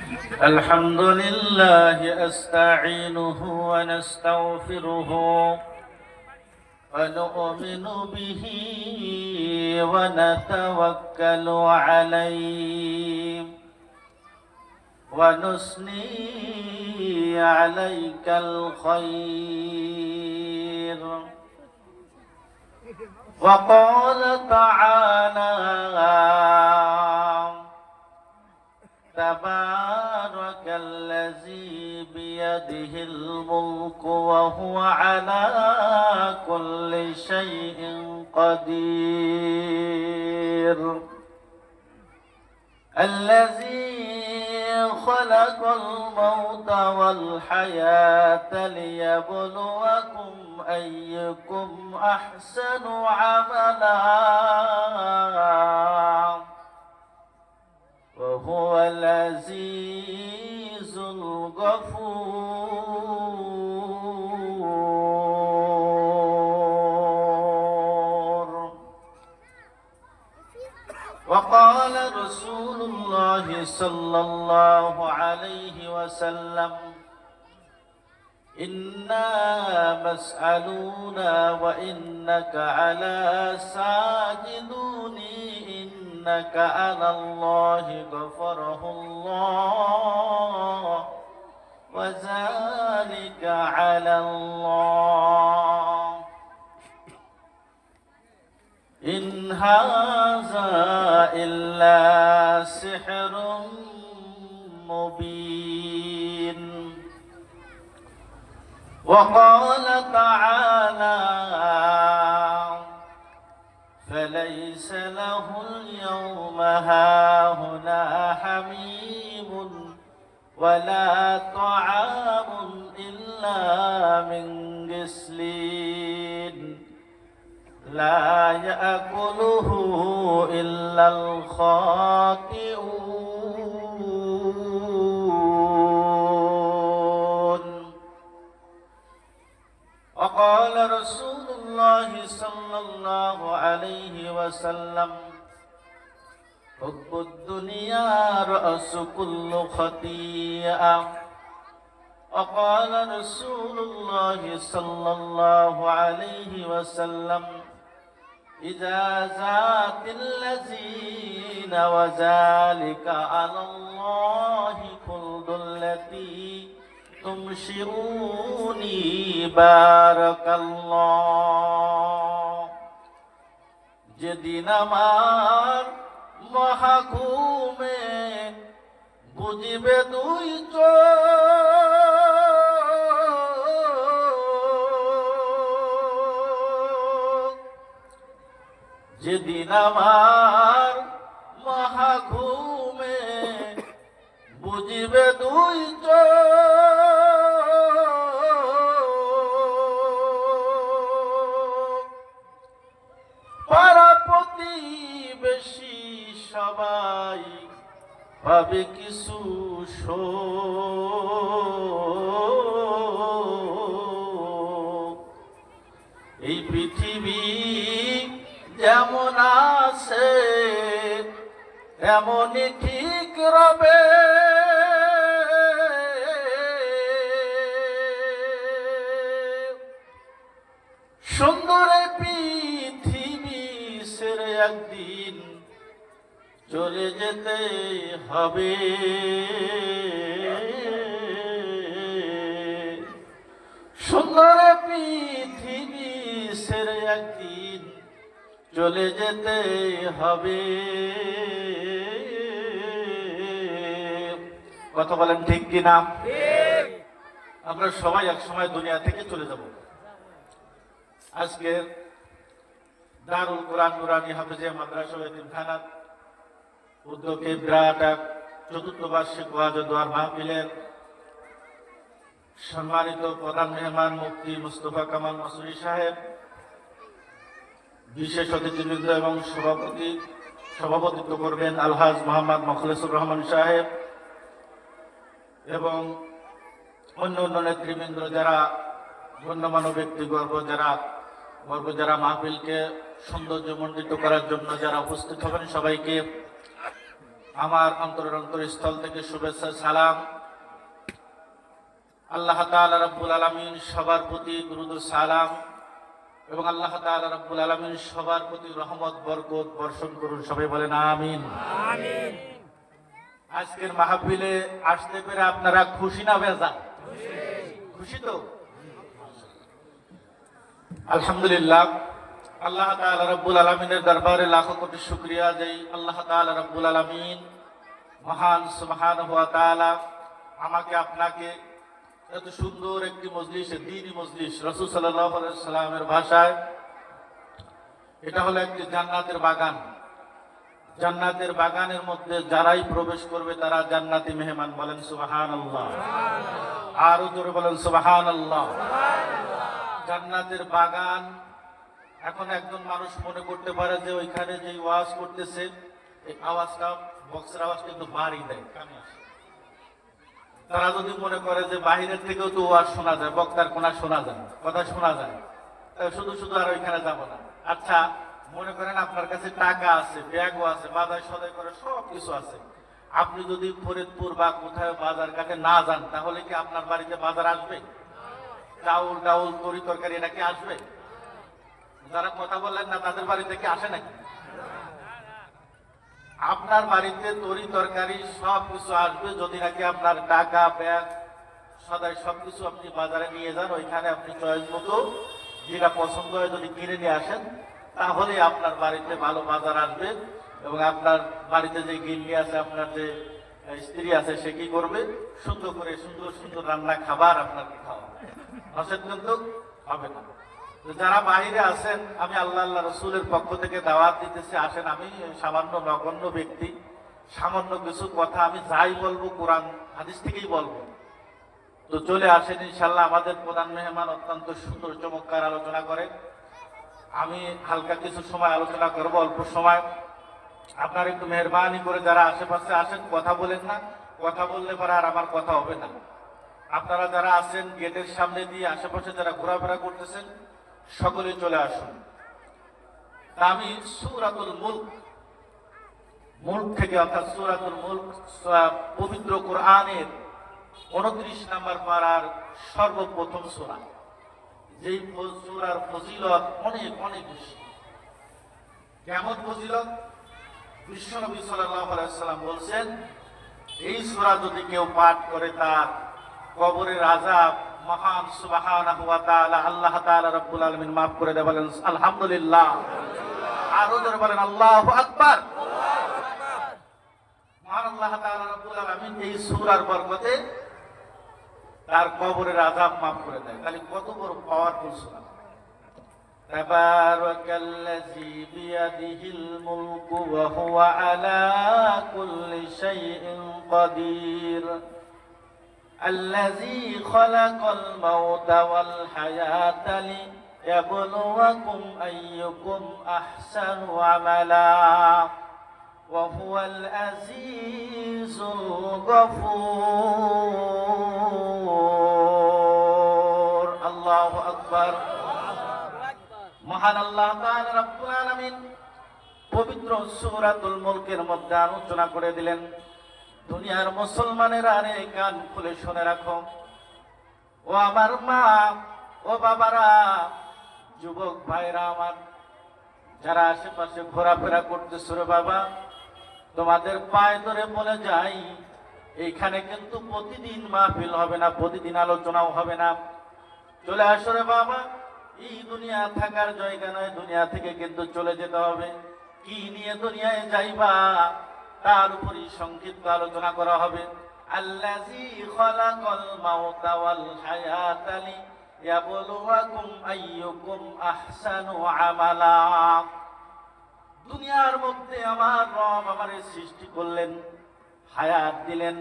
الحمد لله أستعينه ونستغفره ونؤمن به ونتوكل عليه ونثني عليك الخير. وقال تعالى: تبارك الذي بيده الملك وهو على كل شيء قدير. الذي خلق الموت والحياة ليبلوكم أيكم أحسن عملا وهو العزيز الغفور. وقال رسول الله صلى الله عليه وسلم: إنا مسألون وإنك على ساجدون، إنك على الله غفره الله وذلك على الله. إن هذا إلا سحر مبين. وقال تعالى: فليس له اليوم هاهنا حميم ولا طعام إلا من غسلين لا يأكله إلا الخاطئون. وقال رسول الله صلى الله عليه وسلم: حب الدنيا رأس كل خطيئة. وقال رسول الله صلى الله عليه وسلم: إذا زاد الذين وذلك على الله كل التي تمشروني بارك الله। যেদিন আমার মহাঘুমে বুঝিবে দুই চোখ, যেদিন আমার মহাঘুমে বুঝিবে দুই চোখ, পাড়া প্রতিবেশী সবাই পাবে কিছু শোক। এই পৃথিবী যেমন আছে এমনই ঠিক রবে, সুন্দর পৃথিবী ছেড়ে একদিন চলে যেতে হবে। সুন্দর পৃথিবী ছেড়ে একদিন চলে যেতে হবে। কথা বলেন ঠিক কিনা? আমরা সবাই এক সময় দুনিয়া থেকে চলে যাব। আজকের দারুল কোরআন নুরানি হাফেজে মাদ্রাসা এতিমখানা উদ্যোগে বিরাট এক চতুর্থ বার্ষিক ওয়াজ ও দোয়ার মাহফিলের সম্মানিত প্রধান মেহমান মুফতি মুস্তফা কামাল মাসুরি সাহেব, বিশেষ অতিথিবৃন্দ এবং সভাপতিত্ব করবেন আলহাজ মোহাম্মদ মুখলেসুর রহমান সাহেব এবং অন্য অন্য নেতৃবৃন্দ, যারা গণ্যমান্য ব্যক্তিবর্গ, যারা মাহফিলকে সৌন্দর্যমণ্ডিত করার জন্য যারা উপস্থিত হবেন, সবাইকে আমার অন্তরের অন্তরস্থল থেকে শুভেচ্ছা সালাম। আল্লাহ তাআলা রাব্বুল আলামিন সবার প্রতি দুরূদ ও সালাম এবং আল্লাহ তাআলা রাব্বুল আলামিন সবার প্রতি রহমত বরকত বর্ষণ করুন। সবাই বলেন আমিন। আমিন। আজকের মাহফিলে আসতে পেরে আপনারা খুশি না বেজার? খুশি তো? আলহামদুলিল্লাহ। আল্লাহ তাআলা রাব্বুল আলামিনের দরবারে লাখো কোটি শুকরিয়া যে আল্লাহ তাআলা রাব্বুল আলামিন মহান সুবহানাহু ওয়া তাআলা আমাকে আপনাকে এত সুন্দর একটি মজলিস, দ্বীনি মজলিস, রাসূল সাল্লাল্লাহু আলাইহি সাল্লামের ভাষায় এটা হলো একটি জান্নাতের বাগান। জান্নাতের বাগানের মধ্যে যারাই প্রবেশ করবে তারা জান্নাতি মেহমান। বলেন সুবহানাল্লাহ। আরো জোরে বলেন সুবহানাল্লাহ। জান্নাতের বাগান। এখন একজন মানুষ মনে করতে পারে যে ওইখানে যে ওয়াজ করতেছে এই আওয়াজটা, বক্সের আওয়াজ কিন্তু বাড়ি দেয়, কানে আসে। তারা যদি মনে করে যে বাহিরের থেকেও তো ওয়াজ শোনা যায়, বক্তার কোনা শোনা যায়, কথা শোনা যায়, শুধু শুধু আর ওইখানে যাব না। আচ্ছা, মনে করেন আপনার কাছে টাকা আছে, ব্যাগও আছে, বাজার সদাই করে সব কিছু আছে, আপনি যদি ফরিদপুর বা কোথাও বাজার ঘাটে না যান তাহলে কি আপনার বাড়িতে বাজার আসবে? চাউল ডাউল তরি তরকারি এটা কি আসবে? যারা কথা বললেন না তাদের বাড়িতে কি আসে নাকি? আপনার বাড়িতে তরি তরকারি সব কিছু আসবে যদি নাকি আপনার টাকা ব্যাগ সদাই সবকিছু আপনি বাজারে নিয়ে যান। ওইখানে আপনি চয়েস মতো যেটা পছন্দ হয় যদি কিনে নিয়ে আসেন তাহলে আপনার বাড়িতে ভালো বাজার আসবে এবং আপনার বাড়িতে যে গিন্নি আছে, আপনার যে স্ত্রী আছে, সে কি করবে? সুন্দর করে সুন্দর সুন্দর রান্না খাবার আপনাকে খাওয়াবে। নসেদ কিন্তু হবে না। যারা বাইরে আছেন, আমি আল্লাহ রসুলের পক্ষ থেকে দাওয়াত দিতেছি, আসেন। আমি সামান্য নগণ্য ব্যক্তি, সামান্য কিছু কথা আমি যাই বলবো কোরআন হাদিস থেকেই বলবো। তো চলে আসেন ইনশাল্লাহ। আমাদের প্রধান মেহমান অত্যন্ত সুন্দর চমৎকার আলোচনা করেন। আমি হালকা কিছু সময় আলোচনা করব, অল্প সময়। আপনারা একটু মেহরবানি করে যারা আশেপাশে আসেন কথা বলেন না, কথা বললে পরে আর আমার কথা হবে না। আপনারা যারা আছেন গেটের সামনে দিয়ে আশেপাশে যারা ঘোরাফেরা করতেছেন সকলে চলে আসুন। আমি সূরাতুল মুলক থেকে, অর্থাৎ সূরাতুল মুলক পবিত্র কোরআনের 29 নম্বর পারার সর্বপ্রথম সূরা। যেই সূরার ফজিলত অনেক অনেক বেশি। কেমন ফজিলত? বিশ্বনবী সাল্লাল্লাহু আলাইহি সাল্লাম বলছেন, এই সূরা যদি কেউ পাঠ করে তার কবরের আযাব মহান সুবহানাহু ওয়া তাআলা আল্লাহ তাআলা রাব্বুল আলামিন maaf করে দেন। বলেন আলহামদুলিল্লাহ। আরো জোরে বলেন আল্লাহু আকবার। মহান আল্লাহ তাআলা রাব্বুল আলামিন এই সূরার বরকতে তার কবরের আযাব maaf করে দেয়। তাহলে কত বড় পাওয়ারফুল সূরা। তাবারাকাল্লাযী বিয়াদিহিল মুলকু ওয়া হুয়া আলা কুল্লি শাইইন কাদির الذي خلق الموت والحياة ليبلوكم أيكم أحسن عملا وهو العزيز الغفور الله أكبر মহান আল্লাহ তাআলা রব্বুল আলামিন পবিত্র সূরাতুল মুলকের মধ্যে আলোচনা করে দিলেন। দুনিয়ার মুসলমানেরা আরে কান খুলে শুনে রাখো, ও আমার মা, ও বাবারা, যুবক ভাইরা আমার, যারা আশেপাশে ঘোরাফেরা করতেছ, রে বাবা, তোমাদের পায়ে ধরে বলে যাই, এইখানে কিন্তু প্রতিদিন মাহফিল হবে না, প্রতিদিন আলোচনাও হবে না। চলে আসো রে বাবা, এই দুনিয়া থাকার জায়গা নয়, দুনিয়া থেকে কিন্তু চলে যেতে হবে। কি নিয়ে দুনিয়ায় যাইবা তার উপরই সংক্ষিপ্ত আলোচনা করা হবে। আল্লাযী খালাকাল মাউতা ওয়াল হায়াতা লিয়াবলুয়াকুম আইয়ুকুম আহসানু আমালা। দুনিয়ার মধ্যে আমার রব আমারে সৃষ্টি করলেন, হায়াত দিলেন।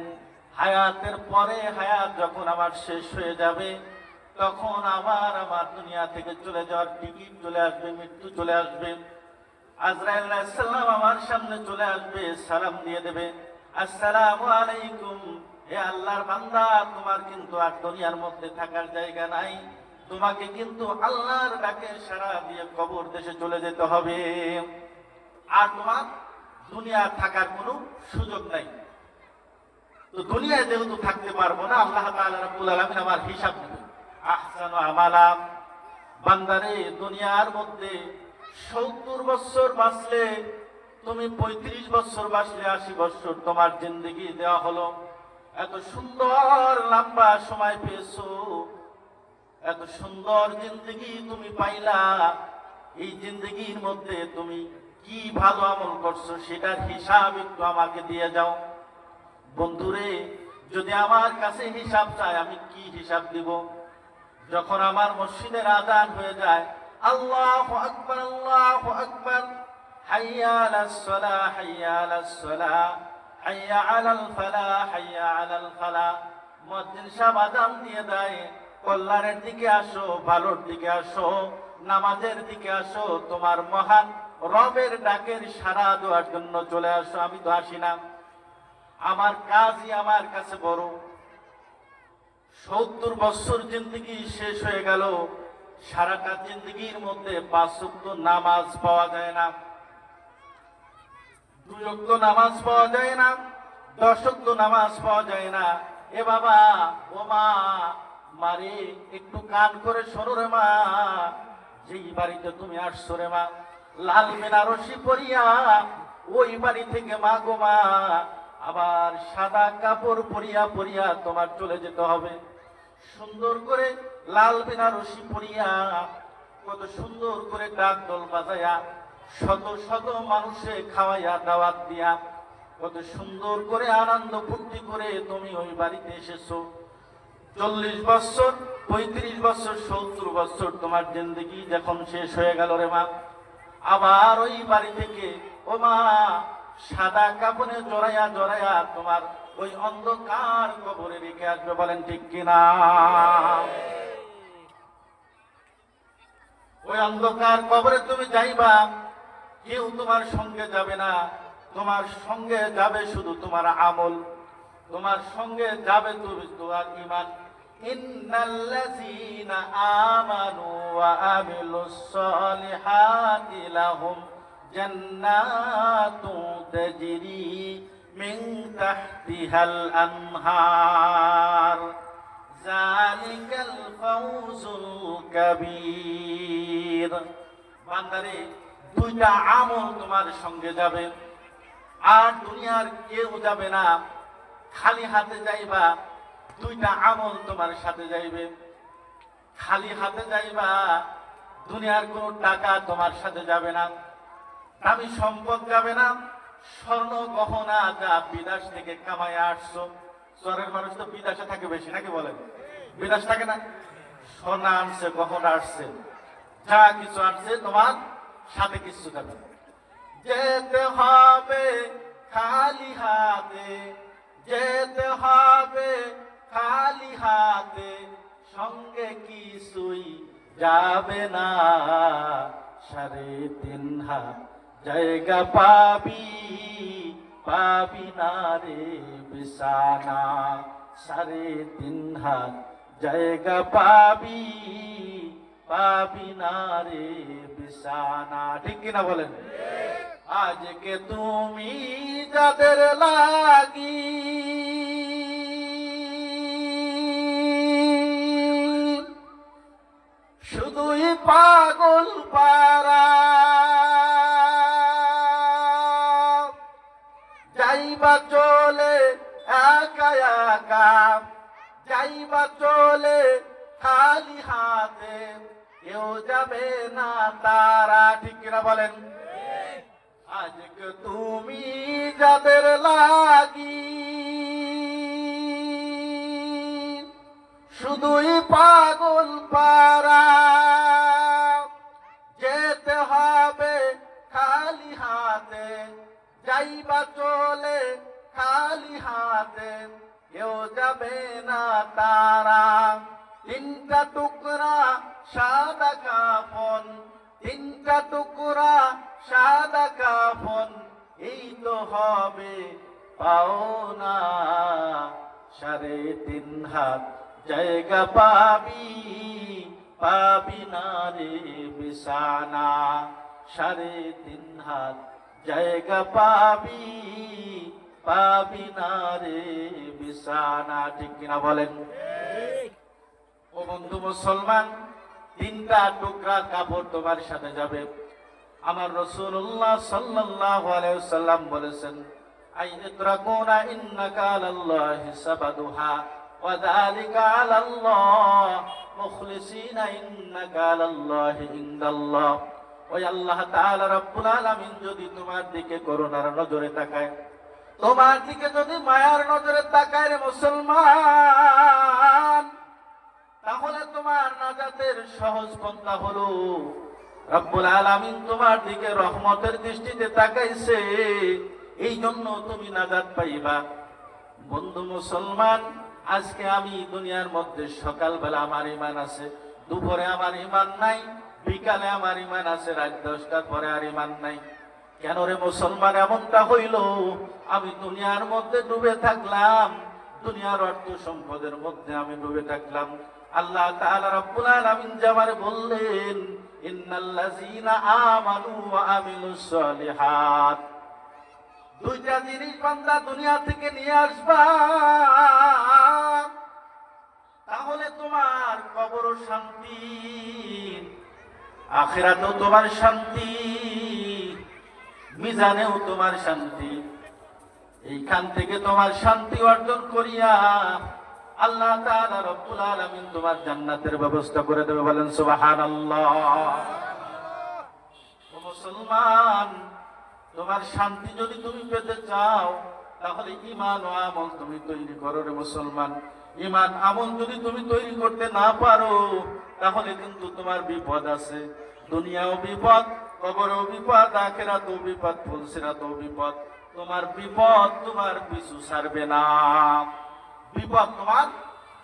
হায়াতের পরে হায়াত যখন আমার শেষ হয়ে যাবে তখন আমার দুনিয়া থেকে চলে যাওয়ার টিকিট চলে আসবে, মৃত্যু চলে আসবে। আজরাইল আলাইহিস সালাম আমার সামনে চলে আসবে, সালাম দিয়ে দেবে, আসসালামু আলাইকুম, হে আল্লাহর বান্দা, তোমার কিন্তু আর দুনিয়ার মধ্যে থাকার জায়গা নাই, তোমাকে কিন্তু আল্লাহর ডাকে সাড়া দিয়ে কবর দেশে চলে যেতে হবে। আর তোমার দুনিয়া থাকার কোনো সুযোগ নাই। তো দুনিয়ায় যেহেতু থাকতে পারবো না, আল্লাহ তাআলা রাব্বুল আলামিন আমার হিসাব নেবেন। আহসানু আমালা, বান্দারে দুনিয়ার মধ্যে 70 বছর বাঁচলে, তুমি 35 বছর বাঁচলে, 80 বছর তোমার জিন্দেগি দেওয়া হলো। এত সুন্দর লম্বা সময় পেয়েছো, এত সুন্দর জিন্দেগি তুমি পাইলা। এই জিন্দেগির মধ্যে তুমি কি ভালো আমল করছো সেটার হিসাব একটু আমাকে দিয়ে যাও। বন্ধুরে, যদি আমার কাছে হিসাব চায় আমি কি হিসাব দিব? যখন আমার মসজিদের আযান হয়ে যায়, আল্লাহু আকবার, আল্লাহু আকবার, হাইয়া আলাস সালাহ, হাইয়া আলাস সালাহ, হাইয়া আলাল ফালাহ, হাইয়া আলাল ফালাহ, মুয়াজ্জিন সাহেব আযান দিয়ে দেয়, কল্যাণের দিকে আসো, ভালোর দিকে আসো, নামাজের দিকে আসো, তোমার মহান রবের ডাকের সাড়া দেওয়ার জন্য চলে আসো। আমি তো আসি না, আমার কাজই আমার কাছে বড়। 70 বছর জিন্দেগি শেষ হয়ে গেল, সারাটা জিন্দেগির মধ্যে 5 ওয়াক্ত নামাজ পাওয়া যায় না, 2 ওয়াক্ত নামাজ পাওয়া যায় না, 10 ওয়াক্ত নামাজ পাওয়া যায় না। এ বাবা, ও মা, মারে একটু কান করে শোনো রে মা, যেই বাড়িতে তুমি আসছো রে মা, লাল বেনারসি পরিয়া ওই বাড়ি থেকে মা গো মা আবার সাদা কাপড় পরিয়া পরিয়া তোমার চলে যেতে হবে। সুন্দর করে লাল বেনারসি পরিয়া, কত সুন্দর করে ডাক দল বাজায়া, শত শত মানুষে খাওয়াইয়া দাওয়াত দিয়া, কত সুন্দর করে আনন্দ ফুর্তি করে তুমি ওই বাড়িতে এসেছো। 40 বছর, 35 বছর, 70 বছর তোমার জিন্দেগি যখন শেষ হয়ে গেল রে মা, আবার ওই বাড়ি থেকে ও মা সাদা কাপড়ে জড়াইয়া জড়াইয়া তোমার ওই অন্ধকার কবরে রেখে আসবে। বলেন ঠিক কিনা? ওই অন্ধকার কবরে তুমি যাইবা, কেউ তোমার সঙ্গে যাবে না, তোমার সঙ্গে যাবে শুধু তোমার আমল, তোমার সঙ্গে যাবে তুমি তোমার ঈমান। ইন্নাল্লাযীনা আমানু ওয়া আমিলুস সালিহাতি লাহুম জান্নাতু তাজরি মিন তাহতিহাল আনহার যালিকাল ফাওজুল কাবীর। বান্দারে, 2টা আমল তোমার সঙ্গে যাবে, আর দুনিয়ার কেউ যাবে না। খালি হাতে যাইবা, 2টা আমল তোমার সাথে যাইবে। খালি হাতে যাইবা, দুনিয়ার কোনো টাকা তোমার সাথে যাবে না, দামি সম্পদ যাবে না, স্বর্ণ গহনা যা বিদেশ থেকে কামায় আসছো। শহরের মানুষ তো বিদেশে থাকে বেশি, নাকি বলেন? বিদেশ থাকে না, সোনা আনছে, গহনা আসছে, যা কিছু আসছে, তোমার সাথে কিছু যাবে না। যেতে হবে খালি হাতে, যেতে হবে খালি হাতে, সঙ্গে কিছুই যাবে না। 3.5 হাত জায়গা পাবি, পাবি না রে বিছানা। 3.5 হাত জায়গা পাবি, পাবি না রে বিছানা। ঠিক কিনা বলেন? আজকে তুমি যাদের লাগি শুধুই পাগল পারা, যাইবা চলে একা একা, যাইবা চলে খালি হাতে, কেউ যাবে না তারা। ঠিক কিনা বলেন? আজকে তুমি যাদের লাগি শুধুই পাগল পারা, যেতে হবে খালি হাতে, যাইবা চলে খালি হাতে, কেউ যাবে না তারা। 3টা টুকরা সাদা কাফন, 3টা টুকরা সাদা কাফন, এই তো হবে পাওনা। 3.5 হাত জায়গা পাবি, পাবি না রে বিছানা। 3.5 হাত জায়গা পাবি পাবি না রে বিছানা। ঠিক কিনা বলেন? ও বন্ধু মুসলমান, তিনটা টুকরা কাপড় তোমার সাথে যাবে। আমার রাসূলুল্লাহ সাল্লাল্লাহু আলাইহি ওয়াসাল্লাম বলেছেন, আইয়াতরাকুনা ইন্নাকা আলাল্লাহি সাবাদুহা ওয়া যালিকা আলাল্লাহ মুখলিসিনা ইন্নাকা আলাল্লাহি ইনদাল্লাহ। ওই আল্লাহ তাআলা রব্বুল আলামিন যদি তোমার দিকে করুণার নজরে তাকায়, তোমার দিকে যদি মায়ার নজরে তাকায় রে মুসলমান, তাহলে তোমার নাজাতের সহজ পন্থা হলো রব্বুল আলামিন তোমার দিকে রহমতের দৃষ্টিতে তাকাইছে, এই জন্য তুমি নাজাত পাইবা। বন্ধু মুসলমান, আজকে আমি দুনিয়ার মধ্যে সকালবেলা আমার ঈমান আছে, দুপুরে আমার ঈমান নাই, বিকালে আমার ঈমান আছে, রাত 10টার পরে আর ঈমান নাই। কেন রে মুসলমান এমনটা হইল? আমি দুনিয়ার মধ্যে ডুবে থাকলাম, দুনিয়ার অর্থ সম্পদের মধ্যে আমি ডুবে থাকলাম। আল্লাহ তাআলা রব্বুল আলামিন জামারে বললেন, ইন্নাল্লাযীনা আমানু ওয়া আমিলুস সালিহাত, দুইটা জিনিস বান্দা দুনিয়া থেকে নিয়ে আসবা, তাহলে তোমার কবরও শান্তি, আখিরাতেও তোমার শান্তি, মিজানেও তোমার শান্তি। এইখান থেকে তোমার শান্তি অর্জন করিয়া আল্লাহ তাআলা রব্বুল আলামিন তোমার জান্নাতের ব্যবস্থা করে দেবে। বলেন সুবহানাল্লাহ। ও মুসলমান, তোমার শান্তি যদি তুমি পেতে চাও, তাহলে ঈমান ও আমল তুমি তৈরি করো রে মুসলমান। ঈমান আমল যদি তুমি তৈরি করতে না পারো, তাহলে কিন্তু তোমার বিপদ আছে। দুনিয়াও বিপদ, কবরও বিপদ, আখিরাতেও বিপদ, ফুলসিরাতেও বিপদ। তোমার বিপদ তোমার পিছু ছাড়বে না, বিপদ তোমার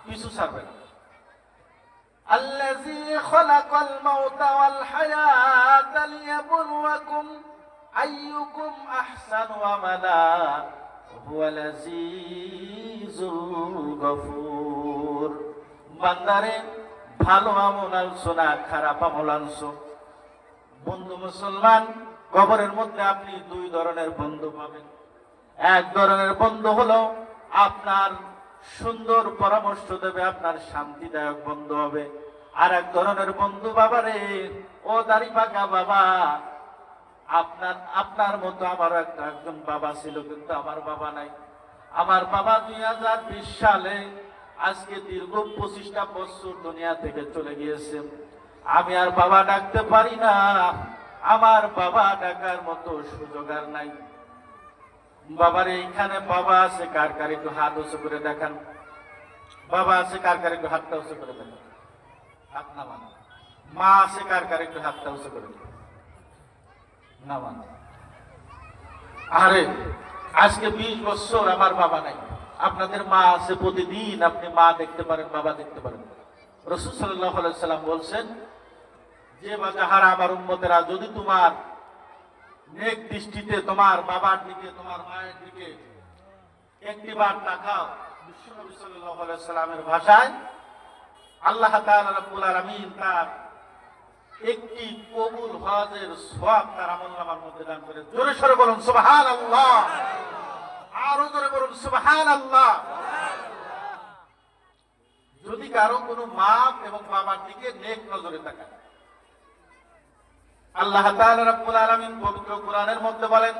পিছু ছাড়বে না। আল্লাযী খালাকাল মাউতা ওয়াল হায়াতা লিয়াবলুয়াকুম আইয়ুকুম আহসানু আমালা হুয়াল আজিজুল গফুর। বান্দারে, ভালো আমল আনছো না খারাপ আমল আনছো? বন্ধু মুসলমান, কবরের মধ্যে আপনি দুই ধরনের বন্ধু পাবেন। এক ধরনের বন্ধু হলো আপনার সুন্দর পরামর্শ দেবে, আপনার শান্তিদায়ক বন্ধু হবে। আর এক ধরনের বন্ধু, বাবারে ও দাড়ি পাকা বাবা, আপনার মতো আমারও একজন বাবা ছিল, কিন্তু আমার বাবা নাই। আমার বাবা 2020 সালে আজকে দীর্ঘ 25টা বছর দুনিয়া থেকে চলে গিয়েছে। আমি আর বাবা ডাকতে পারি না, আমার বাবা ডাকার মতো সুযোগ আর নাই। বাবার এইখানে বাবা আছে কার কার একটু হাত উঁচু করে দেখান। বাবা আছে কার কার একটু হাতটা উঁচু করে দেখান, হাত নামান। মা আছে কার কার একটু হাতটা উঁচু করে নামান। আরে আজকে 20 বছর আমার বাবা নাই, আপনাদের মা আছে, প্রতিদিন আপনি মা দেখতে পারেন, বাবা দেখতে পারেন। রাসূল সাল্লাল্লাহু আলাইহি সাল্লাম বলছেন যে যাহারা আমার উম্মতেরা যদি তোমার নেক দৃষ্টিতে তোমার বাবার দিকে তোমার মায়ের দিকে একটিবার তাকাও, বিশ্বনবী সাল্লাল্লাহু আলাইহি সাল্লামের ভাষায় আল্লাহ তাআলা রব্বুল আলামিন তার একটি কবুল হজের সওয়াব তার আমলনামার মধ্যে দান করে। জোরে সরে বলুন সুবহানাল্লাহ, আরো জোরে বলুন সুবহানাল্লাহ। যদি কারো কোনো মা এবং বাবার দিকে নেক নজরে তাকায়, আল্লাহ তাআলা রব্বুল আলামিন পবিত্র কোরআনের মধ্যে বলেন,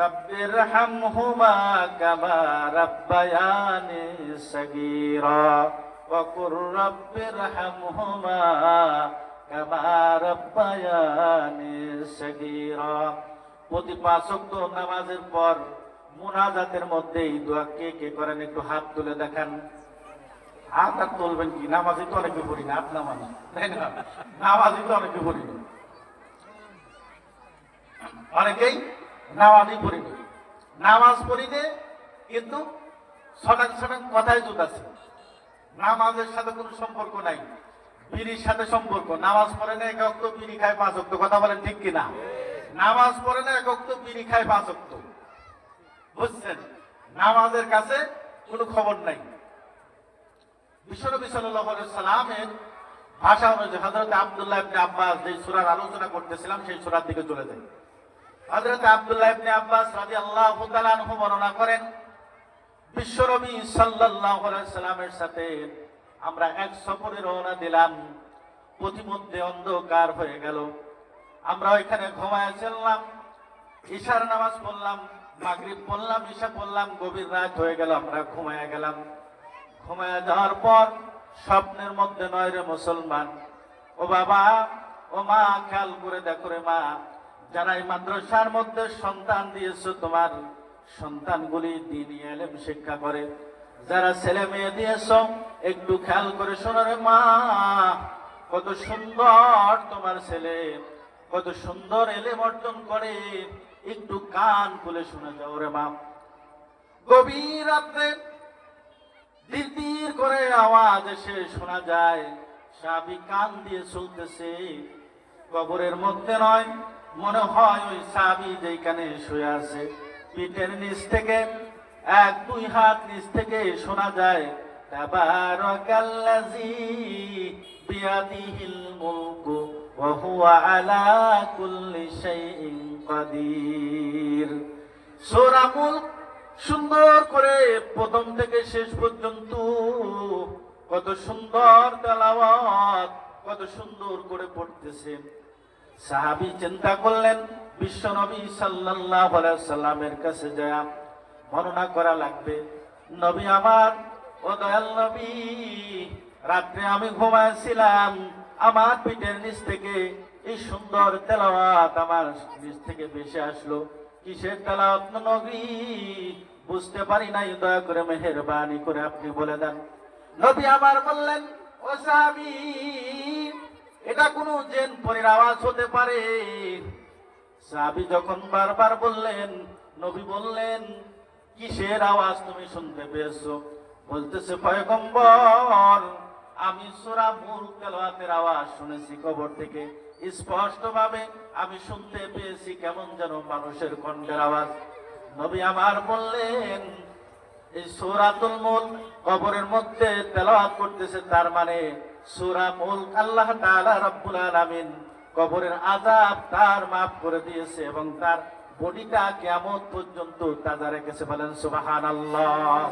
রাব্বিরহামহুমা কামা রাব্বায়ানি সাগীরা ওয়া কুর রাব্বিরহামহুমা কামা রাব্বায়ানি সাগীরা। প্রতি 5 ওয়াক্ত নামাজের পর মুনাজাতের মধ্যে এই দোয়া কে কে করেন একটু হাত তুলে দেখান। হাত আর তুলবেন কি? নামাজি তো অনেকে পড়ি না, হাত নামান, তাই না? নামাজি তো অনেকে পড়ি না, অনেকেই নামাজই পড়িনি। নামাজ পড়িনে কিন্তু সটান সটান কথায় জুত আছে। নামাজের সাথে কোনো সম্পর্ক নাই, বিড়ির সাথে সম্পর্ক। নামাজ পড়ে না 1 ওয়াক্ত, বিড়ি খায় 5 ওয়াক্ত। কথা বলেন ঠিক কিনা? নামাজ পড়ে না 1 ওয়াক্ত, বিড়ি খায় 5 ওয়াক্ত। বুঝছেন? নামাজের কাছে কোনো খবর নাই। বিশ্বনবী সাল্লাল্লাহু আলাইহি সাল্লামের ভাষা অনুযায়ী হযরত আব্দুল্লাহ ইবনে আব্বাস যে সূরার আলোচনা করতেছিলাম সেই সূরার দিকে চলে যায়। হযরত আব্দুল্লাহ ইবনে আব্বাস রাদিয়াল্লাহু তাআলা আনহু বর্ণনা করেন, বিশ্বনবী সাল্লাল্লাহু আলাইহি সাল্লামের সাথে আমরা এক সফরে রওনা দিলাম। পথিমধ্যে অন্ধকার হয়ে গেল। আমরা ওইখানে ঘুমাইছিলাম। ঈশার নামাজ পড়লাম, মাগরিব পড়লাম, ঈশা পড়লাম, গভীর রাত হয়ে গেল, আমরা ঘুমায়া গেলাম। ঘুমায়া যাওয়ার পর স্বপ্নের মধ্যে নয় রে মুসলমান, ও বাবা, ও মা, খেয়াল করে দেখো রে মা, যারা এই মাদ্রাসার মধ্যে সন্তান দিয়েছো, তোমার সন্তানগুলি দ্বীনি ইলম শিক্ষা করে। যারা ছেলে মেয়ে দিয়েছো, একটু খেয়াল করে শোনো রে মা, কত সুন্দর তোমার ছেলে, কত সুন্দর ইলম অর্জন করে, একটু কান খুলে শুনে যাও রে মা। গভীর রাত্রে ধীর করে আওয়াজ এসে শোনা যায়, সাহাবী কান দিয়ে চলতেছে। কবরের মধ্যে নয়, মনে হয় ওই সাহাবী যেখানে শুয়ে আছে, পিঠের নিচ থেকে এক দুই হাত নিচ থেকে শোনা যায়, তাবারাকাল্লাযী বিয়াদিহিল মুলকু ওয়া হুয়া আলা কুল্লি শাইইন কাদির। সূরা মুলক সুন্দর করে প্রথম থেকে শেষ পর্যন্ত কত সুন্দর তেলাওয়াত, কত সুন্দর করে পড়তেছে। সাহাবী চিন্তা করলেন, বিশ্বনবী সাল্লাল্লাহু আলাইহি সাল্লামের কাছে যায় বর্ণনা করা লাগবে, নবী আমার, ও দয়াল নবী, রাত্রে আমি ঘুমাইছিলাম, আমার পিঠের নিচ থেকে এই সুন্দর তেলাওয়াত আমার নিচ থেকে ভেসে আসলো। কিসের তেলাওয়াত নবী? বুঝতে পারি নাই, দয়া করে মেহেরবানি করে আপনি বলে দেন। নবী আমার বললেন, ও সাহাবী, এটা কোনো জিন পরীর আওয়াজ হতে পারে। সাহাবী যখন বারবার বললেন, নবী বললেন, কিসের আওয়াজ তুমি শুনতে পেয়েছো? বলতেছে, পয়গম্বর, আমি সূরা মুলক তেলাওয়াতের আওয়াজ শুনেছি কবর থেকে, স্পষ্ট ভাবে আমি শুনতে পেয়েছি, কেমন যেন মানুষের কণ্ঠের আওয়াজ। নবী আমার বললেন, এই সূরাতুল মুলক কবরের মধ্যে তেলাওয়াত করতেছে, তার মানে সূরা মুলক আল্লাহ তাআলা রব্বুল আলামিন কবরের আযাব তার মাফ করে দিয়েছে এবং তার বডিটা কিয়ামত পর্যন্ত তাজা রেখেছে। বলেন সুবহানাল্লাহ।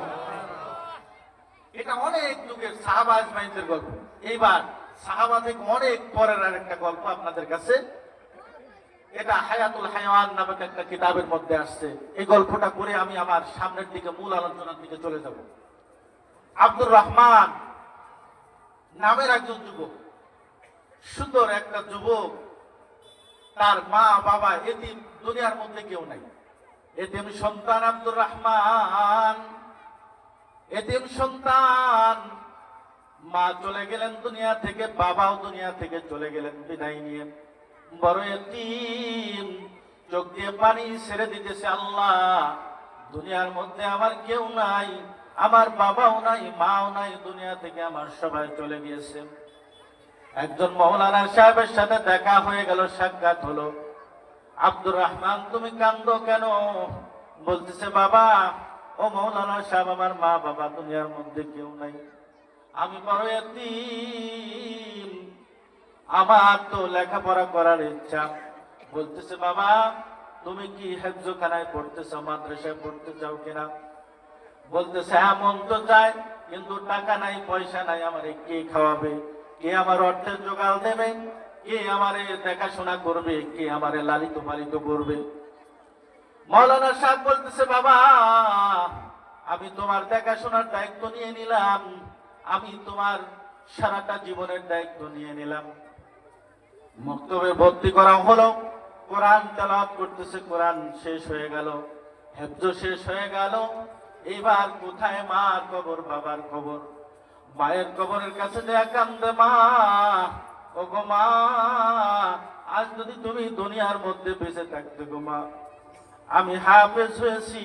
এটা অনেক যুগের সাহাবা আজমাইনদের গল্প। এইবার সাহাবা থেকে অনেক পরের আরেকটা গল্প আপনাদের কাছে, এটা হায়াতুল হায়াওয়ান নামক একটা কিতাবের মধ্যে আসছে। এই গল্পটা করে আমি আমার সামনের দিকে মূল আলোচনার দিকে চলে যাব। আব্দুর রহমান নামের একজন যুবক, সুন্দর একটা যুবক, তার মা বাবা এতিম, দুনিয়ার মধ্যে কেউ নাই, এতিম সন্তান আব্দুর রহমান, এতিম সন্তান। মা চলে গেলেন দুনিয়া থেকে, বাবাও দুনিয়া থেকে চলে গেলেন বিদায় নিয়ে। বড় এতিম, চোখ দিয়ে পানি ছেড়ে দিতেছে, আল্লাহ, দুনিয়ার মধ্যে আমার কেউ নাই, আমার বাবাও নাই, মাও নাই, দুনিয়া থেকে আমার সবাই চলে গিয়েছে। একজন মাওলানা সাহেবের সাথে দেখা হয়ে গেল, সাক্ষাৎ হলো। আব্দুর রহমান, তুমি কান্দো কেন? বলতেছে, বাবা, ও মাওলানা সাহেব, আমার মা বাবা দুনিয়ার মধ্যে কেউ নাই, আমি বড় এতিম, আমার তো লেখাপড়া করার ইচ্ছা। বলতেছে, বাবা, তুমি কি হেফজখানায় পড়তেছ, মাদ্রাসায় পড়তে চাও কিনা? বলতেছে, হ্যাঁ, মন তো চায়, কিন্তু টাকা নাই, পয়সা নাই, আমারে কে খাওয়াবে, কে আমার অর্থের জোগাড় দেবে, কে আমারে দেখাশোনা করবে, কে আমারে লালিত পালিত করবে? মাওলানা সাহেব বলতেছে, বাবা, আমি তোমার দেখাশোনার দায়িত্ব নিয়ে নিলাম, আমি তোমার সারাটা জীবনের দায়িত্ব নিয়ে নিলাম। মক্তবে ভর্তি করা হলো, কোরআন তেলাওয়াত করতেছে, কোরআন শেষ হয়ে গেল, হেফজ শেষ হয়ে গেল। এবার কোথায় মার কবর, বাবার কবর? মায়ের কবরের কাছে যে কান্দে, মা, ও গো মা, আজ যদি তুমি দুনিয়ার মধ্যে বেঁচে থাকতে গো মা, আমি হাফেজ হয়েছি,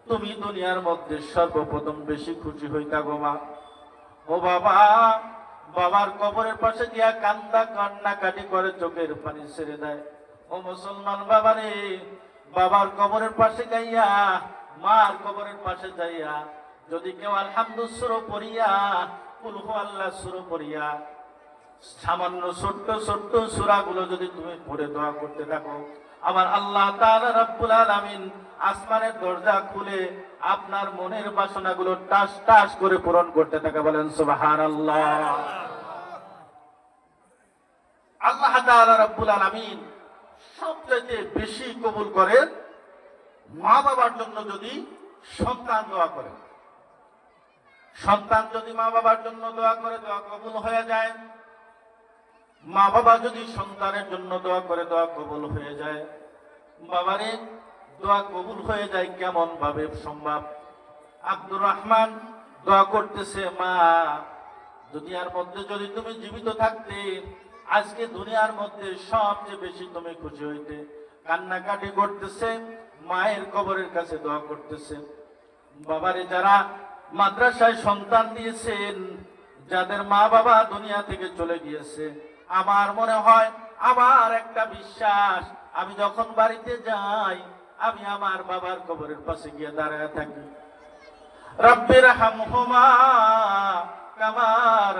তুমি দুনিয়ার মধ্যে সর্বপ্রথম বেশি খুশি হইতা গো মা। ও বাবা, বাবার কবরের পাশে গিয়া কান্দা, কান্নাকাটি করে, চোখের পানি ছেড়ে দেয়। ও মুসলমান বাবা রে, বাবার কবরের পাশে গাইয়া, মার কবরের পাশে যাইয়া যদি কেউ আলহামদু সূরা পড়িয়া, কুল হু আল্লাহ সূরা পড়িয়া, সামান্য ছোট্ট ছোট্ট সূরাগুলো যদি তুমি পড়ে দোয়া করতে থাকো, আমার আল্লাহ তাআলা রব্বুল আলামিন আসমানের দরজা খুলে আপনার মনের বাসনাগুলো টাস টাস করে পূরণ করতে থাকে। বলেন সুবহানাল্লাহ। আল্লাহ তাআলা রব্বুল আলামিন সবচেয়ে বেশি কবুল করেন মা বাবার জন্য যদি সন্তান দোয়া করে। সন্তান যদি মা বাবার জন্য দোয়া করে, দোয়া কবুল হয়ে যায়। মা বাবা যদি সন্তানের জন্য দোয়া করে, দোয়া কবুল হয়ে যায়। বাবারে দোয়া কবুল হয়ে যায় কেমন ভাবে সম্ভব? আব্দুর রহমান দোয়া করতেছে, মা দুনিয়ার মধ্যে যদি তুমি জীবিত থাকতে আজকে দুনিয়ার মধ্যে সবচেয়ে বেশি তুমি খুশি হইতে। কান্নাকাটি করতেছে, মায়ের কবরের কাছে দোয়া করতেছে। বাবারে যারা মাদ্রাসায় সন্তান দিয়েছেন, যাদের মা বাবা দুনিয়া থেকে চলে গিয়েছে, আমার মনে হয় আমার একটা বিশ্বাস, আমি যখন বাড়িতে যাই আমি আমার বাবার কবরের পাশে গিয়ে দাঁড়ায় থাকি। রব্বির হামহুমা কামা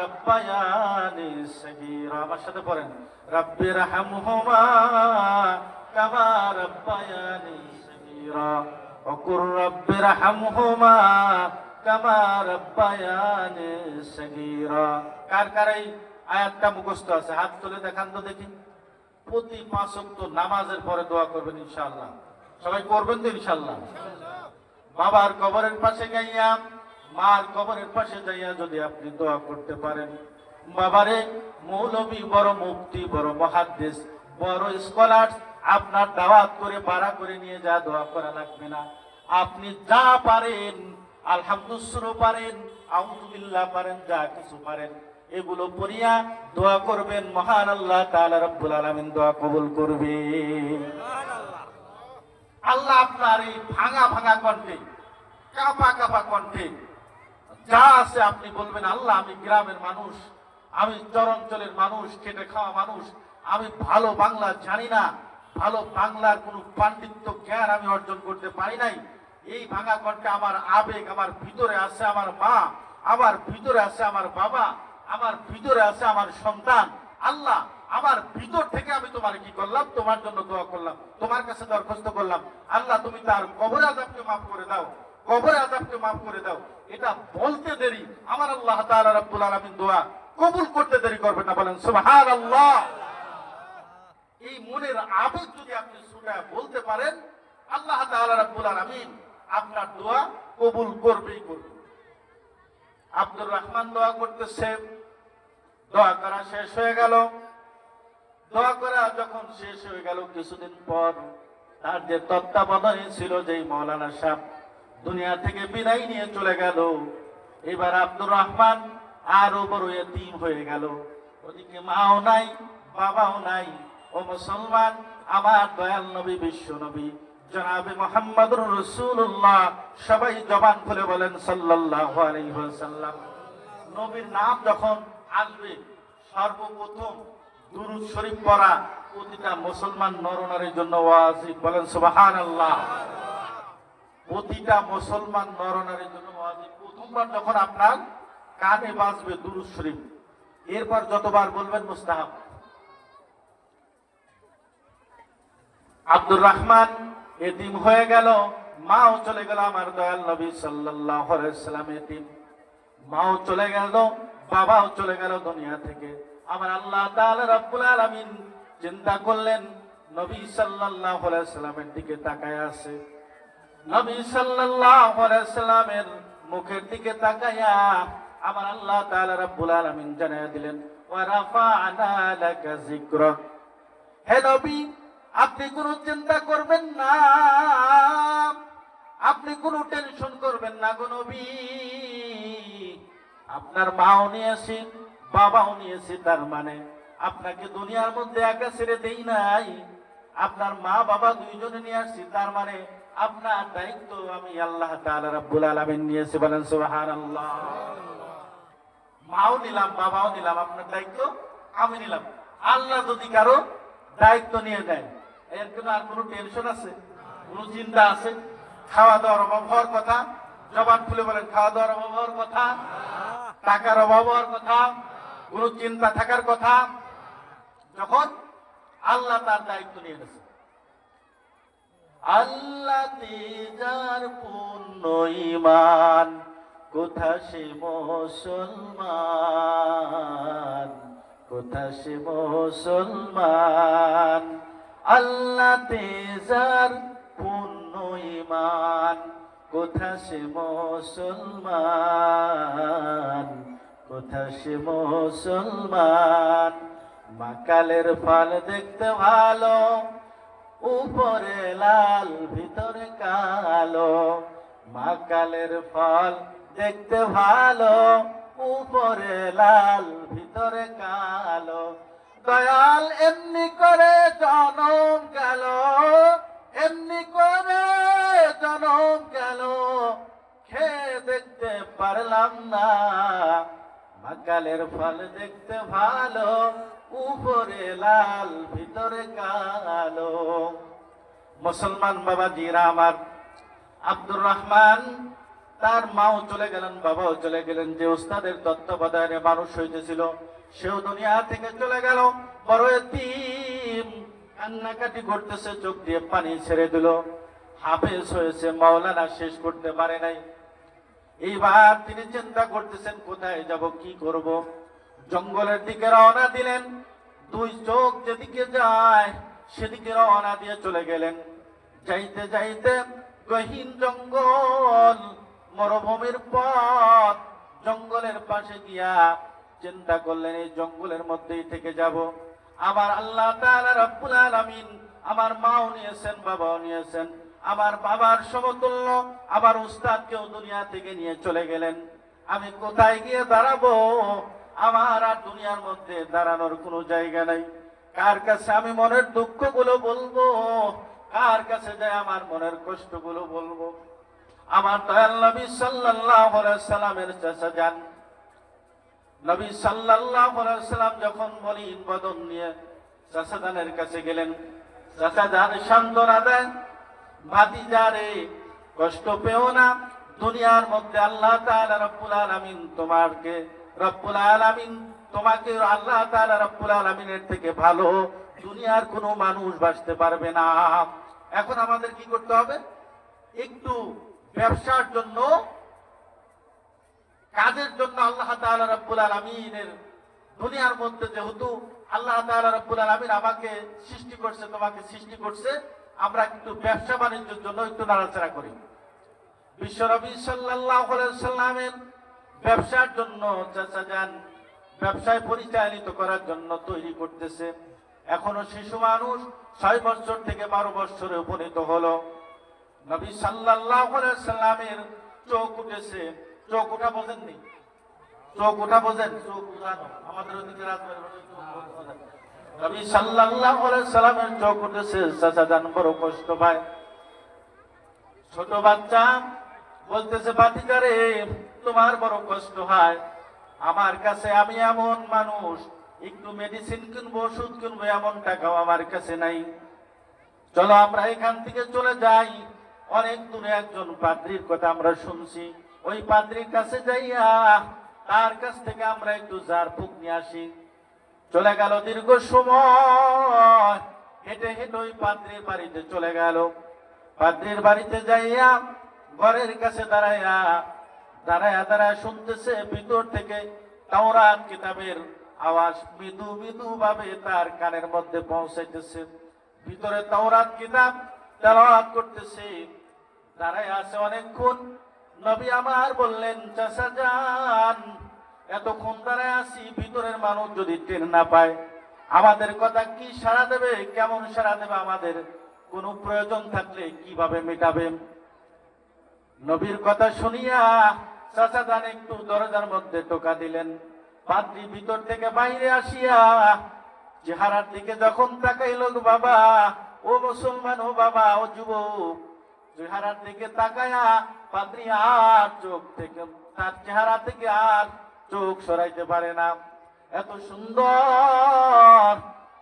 রাব্বায়ানি সগীরা। আমার সাথে পড়েন, রব্বির হামহুমা কামা রাব্বায়ানি সগীরা ওয়া রব্বির হামহুমা কামা রাব্বায়ানি সগীরা। কার কার এই আয়াতটা মুখস্থ আছে? হাত তুলে দেখান তো দেখি। প্রতি 5 ওয়াক্ত নামাজের পরে দোয়া করবেন ইনশাআল্লাহ। সবাই করবেন তো ইনশাআল্লাহ? বাবার কবরের পাশে যাইয়া, মার কবরের পাশে যাইয়া যদি আপনি দোয়া করতে পারেন, বাবারে মৌলবী বড় মুফতি, বড় মুহাদ্দিস, বড় স্কলার আপনার দাওয়াত করে ভাড়া করে নিয়ে যা দোয়া করা লাগবে না। আপনি যা পারেন, আলহামদুলিল্লাহ পারেন, আউযু বিল্লাহ পারেন, যা কিছু পারেন এগুলো পড়িয়া দোয়া করবেন। মহান আল্লাহ তাআলা রব্বুল আলামিন দোয়া কবুল করবে। আল্লাহ আপনার এই ভাঙা ভাঙা কণ্ঠে, কাঁপা কাঁপা কণ্ঠে যা আছে আপনি বলবেন, আল্লাহ আমি গ্রামের মানুষ, আমি চরাঞ্চলের মানুষ, খেটে খাওয়া মানুষ, আমি ভালো বাংলা জানি না, ভালো বাংলার কোনো পাণ্ডিত্য জ্ঞান আমি অর্জন করতে পারি নাই। এই ভাঙা কণ্ঠে আমার আবেগ, আমার ভিতরে আছে আমার মা, আমার ভিতরে আছে আমার বাবা, আমার ভিতরে আছে আমার সন্তান। আল্লাহ আমার ভিতর থেকে আমি তোমার কি করলাম? তোমার জন্য দোয়া করলাম, তোমার কাছে দরখাস্ত করলাম। আল্লাহ তুমি তার কবর আযাবকে মাফ করে দাও, কবর আযাবকে মাফ করে দাও। এটা বলতে দেরি আমার আল্লাহ তাআলা রব্বুল আলামিন দোয়া কবুল করতে দেরি করবেন না। বলেন সুবহানাল্লাহ। এই মনের আবেগ যদি আপনি শুনে বলতে পারেন, আল্লাহ তাআলা রব্বুল আলামিন আপনার দোয়া কবুল করবেই করবে। আব্দুর রহমান দোয়া করতেছে, দোয়া করা শেষ হয়ে গেল। দোয়া করা যখন শেষ হয়ে গেল, কিছুদিন পর তার যে তত্ত্বাবধানে ছিল যেই মাওলানা সাহেব দুনিয়া থেকে বিদায় নিয়ে চলে গেল। এবার আব্দুর রহমান আরো বড় এতিম হয়ে গেল। ওদিকে মাও নাই, বাবাও নাই। ও মুসলমান, আমার দয়াল নবী, বিশ্ব নবী জনাবে মুহাম্মদুর রাসূলুল্লাহ, সবাই জবান খুলে বলেন সাল্লাল্লাহু আলাইহি ওয়াসাল্লাম। নবীর নাম যখন আসবে সর্বপ্রথম দুরূদ শরীফ পড়া প্রতিটা মুসলমান নরনারীর জন্য ওয়াজিব। বলেন সুবহানাল্লাহ। প্রতিটা মুসলমান নরনারীর জন্য ওয়াজিব। প্রথমবার যখন আপনার কানে বাজবে দুরূদ শরীফ, এরপর যতবার বলবেন মুস্তাহাব। আব্দুর রহমান এতিম হয়ে গেল, মাও চলে গেল। আমার দয়াল নবী সাল্লাল্লাহু আলাইহি ওয়াসাল্লাম এতিম, মাও চলে গেল, বাবাও চলে গেল দুনিয়া থেকে। আমার আল্লাহ তাআলা রব্বুল আলামিন চিন্তা করলেন, নবী সাল্লাল্লাহু আলাইহি ওয়াসাল্লামের দিকে তাকায় আছে। নবী সাল্লাল্লাহু আলাইহি ওয়াসাল্লামের মুখের দিকে তাকায়া আমার আল্লাহ তাআলা রব্বুল আলামিন জানিয়ে দিলেন, ওয়া রাফা'না লাকা যিকরাক। হে নবী, আপনি কোনো চিন্তা করবেন না, আপনি কোনো টেনশন করবেন না গো নবী। আপনার মাও নিয়েছি, বাবাও নিয়েছি, তার মানে আপনাকে দুনিয়ার মধ্যে একা ছেড়ে দেই নাই। আপনার মা বাবা দুইজনে নিয়ে আসছি, তার মানে আপনার দায়িত্ব আমি আল্লাহ তাআলা রব্বুল আলামিন নিয়েছি। বলেন সুবহানাল্লাহ। মাও নিলাম, বাবাও নিলাম, আপনার দায়িত্ব আমি নিলাম। আল্লাহ যদি কারো দায়িত্ব নিয়ে দেয়, এর জন্য আর কোনো টেনশন আছে? কোনো চিন্তা আছে? খাওয়া দাওয়ার অভাব হওয়ার কথা? জবান খুলে বলেন, খাওয়া দাওয়ার অভাব হওয়ার কথা, টাকার অভাব হওয়ার কথা, কোনো চিন্তা থাকার কথা? যখন আল্লাহ তার দায়িত্ব নিয়ে গেছে, আল্লাহতে যার পূর্ণ ঈমান, কোথা সে মুসলমান, কোথা সে মুসলমান। আল্লাহতে যার পূর্ণ ঈমান, কোথা সে মুসলমান, কোথা সে মুসলমান। মাকালের ফল দেখতে ভালো, উপরে লাল ভিতরে কালো। মাকালের ফল দেখতে ভালো, উপরে লাল ভিতরে কালো। দয়াল এমনি করে জনম গেল, এমনি করে জনম গেল, খেয়ে দেখতে পারলাম না। মাকালের ফল দেখতে ভালো, উপরে লাল ভিতরে কালো। মুসলমান বাবাজিরা আমার, আব্দুর রহমান তার মাও চলে গেলেন, বাবাও চলে গেলেন। যে উস্তাদের তত্ত্বাবধানে মানুষ হইতেছিল সেও দুনিয়া থেকে চলে গেল। বড় এতিম, কান্নাকাটি করতেছে, চোখ দিয়ে পানি ছেড়ে দিল। হাফেজ হয়েছে, মাওলানা শেষ করতে পারে নাই। এইবার তিনি চিন্তা করতেছেন কোথায় যাব, কি করব। জঙ্গলের দিকে রওনা দিলেন। দুই চোখ যেদিকে যায় সেদিকে রওনা দিয়ে চলে গেলেন। যাইতে যাইতে গহীন জঙ্গল, মরুভূমির পথ, জঙ্গলের পাশে গিয়া চিন্তা করলেন এই জঙ্গলের মধ্যেই থেকে যাব। আমার আল্লাহ তাআলা রব্বুল আলামিন আমার মাও নিয়েছেন, বাবাও নিয়েছেন। আমার বাবার সমতুল্য আমার উস্তাদকেও দুনিয়া থেকে নিয়ে চলে গেলেন। আমি কোথায় গিয়ে দাঁড়াবো? আমার আর দুনিয়ার মধ্যে দাঁড়ানোর কোনো জায়গা নাই। কার কাছে আমি মনের দুঃখগুলো বলবো? কার কাছে যায় আমার মনের কষ্টগুলো বলবো? আমার দয়াল নবী সাল্লাল্লাহু আলাইহি সাল্লামের চাচা যান, নবী সাল্লাল্লাহু আলাইহি সাল্লাম যখন মলিন বদন নিয়ে চাচা জানের কাছে গেলেন, চাচা জান সান্ত্বনা দেন, ভাতিজারে কষ্ট পেও না। দুনিয়ার মধ্যে আল্লাহ তাআলা রব্বুল আলামিন তোমাকে, রব্বুল আলামিন তোমাকে, আল্লাহ তাআলা রব্বুল আলামিনের থেকে ভালো দুনিয়ার কোনো মানুষ বাঁচতে পারবে না। এখন আমাদের কি করতে হবে? একটু ব্যবসার জন্য, কাজের জন্য আল্লাহ তাআলা রব্বুল আলামিনের দুনিয়ার মধ্যে, যেহেতু আল্লাহ তাআলা রব্বুল আলামিন আমাকে সৃষ্টি করছে, তোমাকে সৃষ্টি করছে, আমরা একটু ব্যবসা বাণিজ্যের জন্য একটু নাড়াচাড়া করি। বিশ্বনবী সাল্লাল্লাহু আলাইহি সাল্লামের ব্যবসার জন্য চাচা যান ব্যবসায় পরিচালিত করার জন্য তৈরি করতেছে। এখনো শিশু মানুষ, 6 বছর থেকে 12 বছরে উপনীত হলো। নবী সাল্লাল্লাহু আলাইহি সাল্লামের চোখ উঠেছে। চোখ উঠা বোঝেননি? চোখ উঠা বোঝেন? চোখ উঠানো আমাদের ওদিকে নবী সাল্লাল্লাহু আলাইহি সাল্লামের চোখ উঠেছে। চাচা যান বড় কষ্ট পায়। ছোট বাচ্চা বলতেছে, ভাতিজারে তোমার বড় কষ্ট হয়। আমার কাছে, আমি এমন মানুষ, একটু মেডিসিন কিনবো, ওষুধ কিনবো, এমন টাকাও আমার কাছে নাই। চলো আমরা এখান থেকে চলে যাই। অনেক দূরে একজন পাদ্রীর কথা আমরা শুনছি, ওই পাদ্রীর কাছে যাইয়া তার কাছ থেকে আমরা একটু জার ফুক নিয়ে আসি। চলে গেল দীর্ঘ সময়, হেঁটে হেঁটে ওই পাদ্রীর বাড়িতে চলে গেল। পাদ্রীর বাড়িতে যাইয়া ঘরের কাছে দাঁড়াইয়া দাঁড়ায়া দাঁড়ায় শুনতেছে ভিতর থেকে তাওরাত কিতাবের আওয়াজ মৃদু মৃদু ভাবে তার কানের মধ্যে পৌঁছাইতেছে। ভিতরে তাওরাত কিতাব তেলাওয়াত করতেছে। দাঁড়ায় আছে অনেকক্ষণ। নবী আমার বললেন, চাচা যান এতক্ষণ দাঁড়ায় আছি, ভিতরের মানুষ যদি টের না পায় আমাদের কথা কি সাড়া দেবে? কেমন সাড়া দেবে? আমাদের কোনো প্রয়োজন থাকলে কিভাবে মেটাবেন? নবীর কথা শুনিয়া চাচা যান একটু দরজার মধ্যে টোকা দিলেন। পাদ্রী ভিতর থেকে বাইরে আসিয়া চেহারার দিকে যখন তাকাইল, বাবা ও মুসলমান, ও বাবা ও যুবক, চেহারার দিকে তাকায়া পাদ্রী আর চোখ থেকে, তার চেহারা থেকে আর চোখ সরাইতে পারে না। এত সুন্দর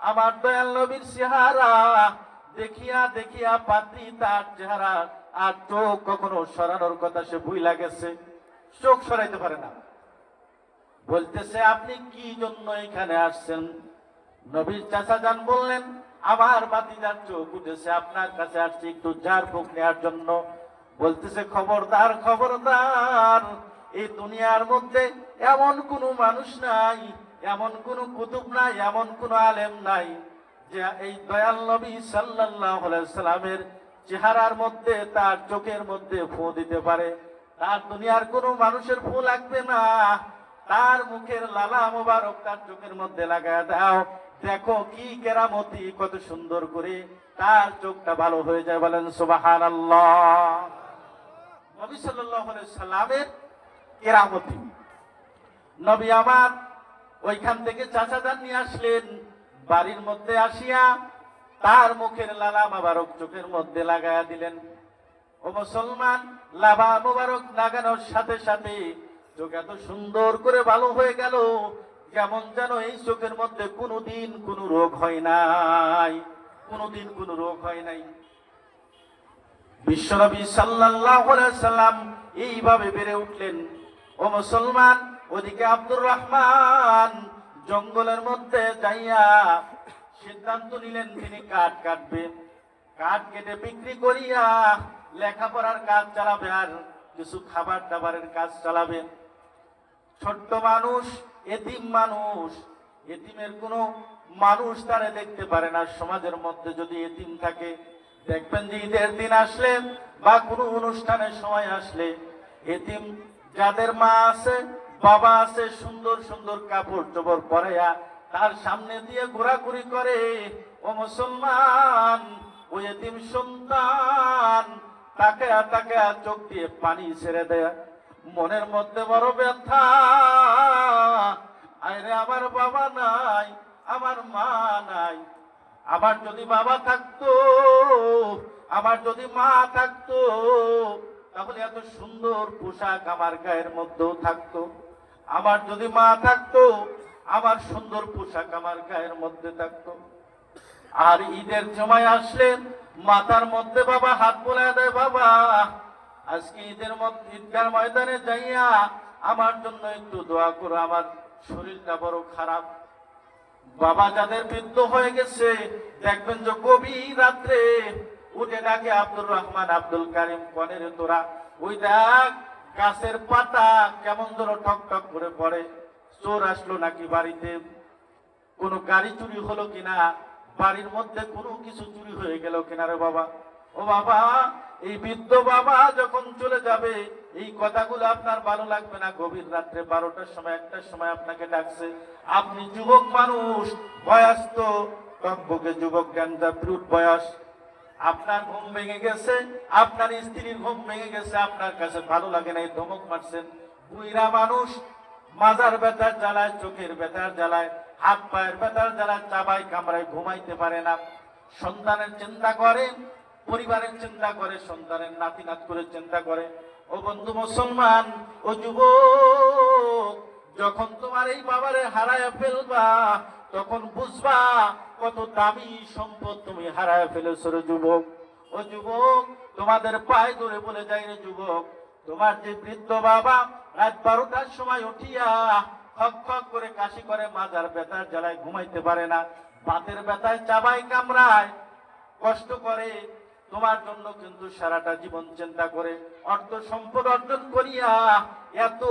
আমার দয়াল নবীর চেহারা দেখিয়া দেখিয়া পাদ্রী তার চেহারা আর চোখ কখনো সরানোর কথা সে ভুইলা গেছে, চোখ সরাইতে পারে না। বলতেছে, আপনি কি জন্য এখানে আসছেন? নবীর চাচা যান বললেন, আমার ভাতিজার চোখ উঠেছে, আপনার কাছে আসছি একটু ঝাড় ফুঁক নেওয়ার জন্য। বলতেছে, খবরদার খবরদার, এই দুনিয়ার মধ্যে এমন কোনো মানুষ নাই, এমন কোনো কুতুব নাই, এমন কোনো আলেম নাই যে এই দয়াল নবী সাল্লাল্লাহু আলাইহি সাল্লামের চেহারার মধ্যে, তার চোখের মধ্যে ফু দিতে পারে। তার দুনিয়ার কোনো মানুষের ফু লাগবে না, তার মুখের লালা মোবারক তার চোখের মধ্যে লাগায় দাও, দেখো কি কেরামতি, কত সুন্দর করে তার চোখটা ভালো হয়ে যায়। বলেন সুবহানাল্লাহ। নবী সাল্লাল্লাহু আলাইহি সাল্লামের কেরামতি। নবী আমার ওইখান থেকে চাচাজান নিয়ে আসলেন, বাড়ির মধ্যে আসিয়া তার মুখের লালা মোবারক চোখের মধ্যে লাগায়া দিলেন। ও মুসলমান, লাভা মোবারক লাগানোর সাথে সাথে চোখ এত সুন্দর করে ভালো হয়ে গেল, যেমন যেন এই চোখের মধ্যে কোনোদিন কোনো রোগ হয় নাই, কোনোদিন কোনো রোগ হয় নাই। বিশ্বনবী সাল্লাল্লাহু আলাইহি সাল্লাম এইভাবে বেড়ে উঠলেন। ও মুসলমান, ওদিকে আব্দুর রহমান জঙ্গলের মধ্যে যাইয়া সিদ্ধান্ত নিলেন তিনি কাঠ কাটবে, কাঠ কেটে বিক্রি করিয়া লেখাপড়ার কাজ চালাবে আর কিছু খাবার দাবারের কাজ চালাবে। ছোট্ট মানুষ, এতিম মানুষ, এতিমের কোনো মানুষ তারে দেখতে পারে না। সমাজের মধ্যে যদি এতিম থাকে, দেখবেন যে ঈদের দিন আসলে বা কোনো অনুষ্ঠানের সময় আসলে এতিম যাদের মা আছে, বাবা আছে, সুন্দর সুন্দর কাপড় চোপড় পরাইয়া তার সামনে দিয়ে ঘোরাঘুরি করে। ও মুসলমান, ওই এতিম সন্তান তাকে তাকে চোখ দিয়ে পানি ছেড়ে দেয়, মনের মধ্যে বড় ব্যথা। আরে আমার বাবা নাই, আমার মা নাই, আমার যদি বাবা থাকতো, আমার যদি মা থাকতো, তাহলে এত সুন্দর পোশাক আমার গায়ের মধ্যেও থাকতো। আমার যদি মা থাকতো, আমার সুন্দর পোশাক আমার গায়ের মধ্যে থাকতো। আর ঈদের সময় আসলে মাথার মধ্যে বাবা হাত বোলায় দেয়, বাবা আজকে ঈদের মধ্যে ঈদগার ময়দানে যাইয়া আমার জন্য একটু দোয়া করো, আমার শরীরটা বড় খারাপ। বাবা যাদের বৃদ্ধ হয়ে গেছে, দেখবেন যে গভীর রাত্রে উঠে ডাকে, আব্দুর রহমান, আব্দুল কারিম, কনের তোরা ওই দেখ গাছের পাতা কেমন যেন ঠক ঠক করে পড়ে, চোর আসলো নাকি বাড়িতে, কোনো গাড়ি চুরি হলো কিনা, বাড়ির মধ্যে কোনো কিছু চুরি হয়ে গেল কিনা রে বাবা। ও বাবা, এই বৃদ্ধ বাবা যখন চলে যাবে, এই কথাগুলো আপনার ভালো লাগবে না। গভীর রাত্রে 12টার সময়, 1টার সময় আপনাকে ডাকছে, আপনি যুবক মানুষ, বয়স তো টকবকে যুবক, জ্ঞানটা প্রুট বয়স, আপনার ঘুম ভেঙে গেছে, আপনার স্ত্রীর ঘুম ভেঙে গেছে, আপনার কাছে ভালো লাগে না, এই ধমক মারছেন। বুইরা মানুষ মাজার ব্যথার জ্বালায়, চোখের ব্যথার জ্বালায়, হাত পায়ের ব্যথার জ্বালায়, চাবাই কামড়ায় ঘুমাইতে পারে না। সন্তানের চিন্তা করে, পরিবারের চিন্তা করে, সন্তানের নাতি নাত করে চিন্তা করে। ও বন্ধু মুসলমান, ও যুবক, যখন তোমার এই বাবারে হারায় ফেলবা, তখন বুঝবা কত দামি সম্পদ তুমি হারায় ফেলেছো রে যুবক। ও যুবক, তোমাদের পায়ে ধরে বলে যাই রে যুবক, তোমার যে বৃদ্ধ বাবা রাত 12টার সময় উঠিয়া খক খক করে কাশি করে, মাজার ব্যথার জ্বালায় ঘুমাইতে পারে না, বাতের ব্যথায় চাবাই কামড়ায় কষ্ট করে, তোমার জন্য কিন্তু সারাটা জীবন চিন্তা করে, অর্থ সম্পদ অর্জন করিয়া এত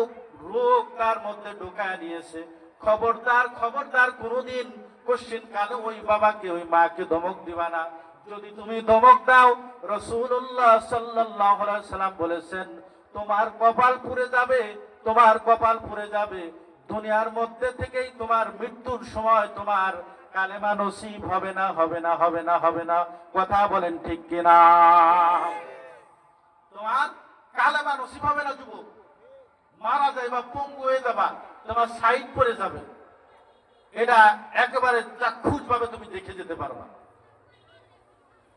রোগ তার মধ্যে ঢোকায় নিয়েছে। খবরদার খবরদার, কোনোদিন কোশ্চিন কালে ওই বাবাকে, ওই মাকে ধমক দিবা না। যদি তুমি ধমক দাও, রাসূলুল্লাহ সাল্লাল্লাহু আলাইহি সাল্লাম বলেছেন, তোমার কপাল পুড়ে যাবে, তোমার কপাল পুড়ে যাবে। দুনিয়ার মধ্যে থেকেই তোমার মৃত্যুর সময় তোমার কালেমা নসিব হবে না, হবে না, হবে না, হবে না। কথা বলেন ঠিক কিনা? তোমার কালেমা নসিব হবে না যুবক, মারা যাইবা, পঙ্গু হয়ে যাবা, তোমার সাইড পড়ে যাবে, এটা একেবারে চাক্ষুষ ভাবে তুমি দেখে যেতে পারবা।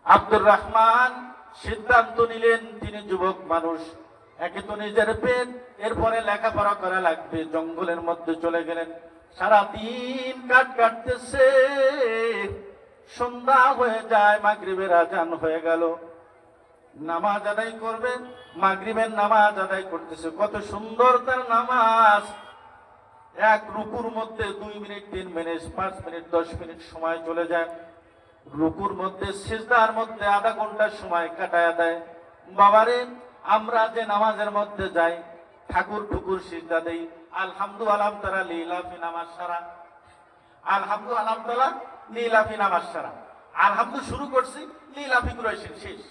আব্দুর রহমান সিদ্ধান্ত নিলেন, তিনি যুবক মানুষ, একে তো নিজের পেট, এরপরে লেখাপড়া করা লাগবে। জঙ্গলের মধ্যে চলে গেলেন, সারাদিন কাঠ কাটতেছে, সন্ধ্যা হয়ে যায়, মাগরিবের আজান হয়ে গেল, নামাজ আদায় করবেন, মাগরিবের নামাজ আদায় করতেছে। কত সুন্দর তার নামাজ, এক রুকুর মধ্যে 2 মিনিট, 3 মিনিট, 5 মিনিট, 10 মিনিট সময় চলে যায়। রুকুর মধ্যে সিজদার মধ্যে আধা ঘন্টা সময় কাটায় দেয়। বাবারে, আমরা যে নামাজের মধ্যে যাই, ঠাকুর ঠুকুর সিজদা দেই, আলহামদু আলহামদুলিল্লাহ লিলাফি নামাজ সারা, আলহামদু আলহামদুলিল্লাহ লিলাফি নামাজ সারা, আলহামদু শুরু করছি, লিলাফি কুরাইশের শেষ।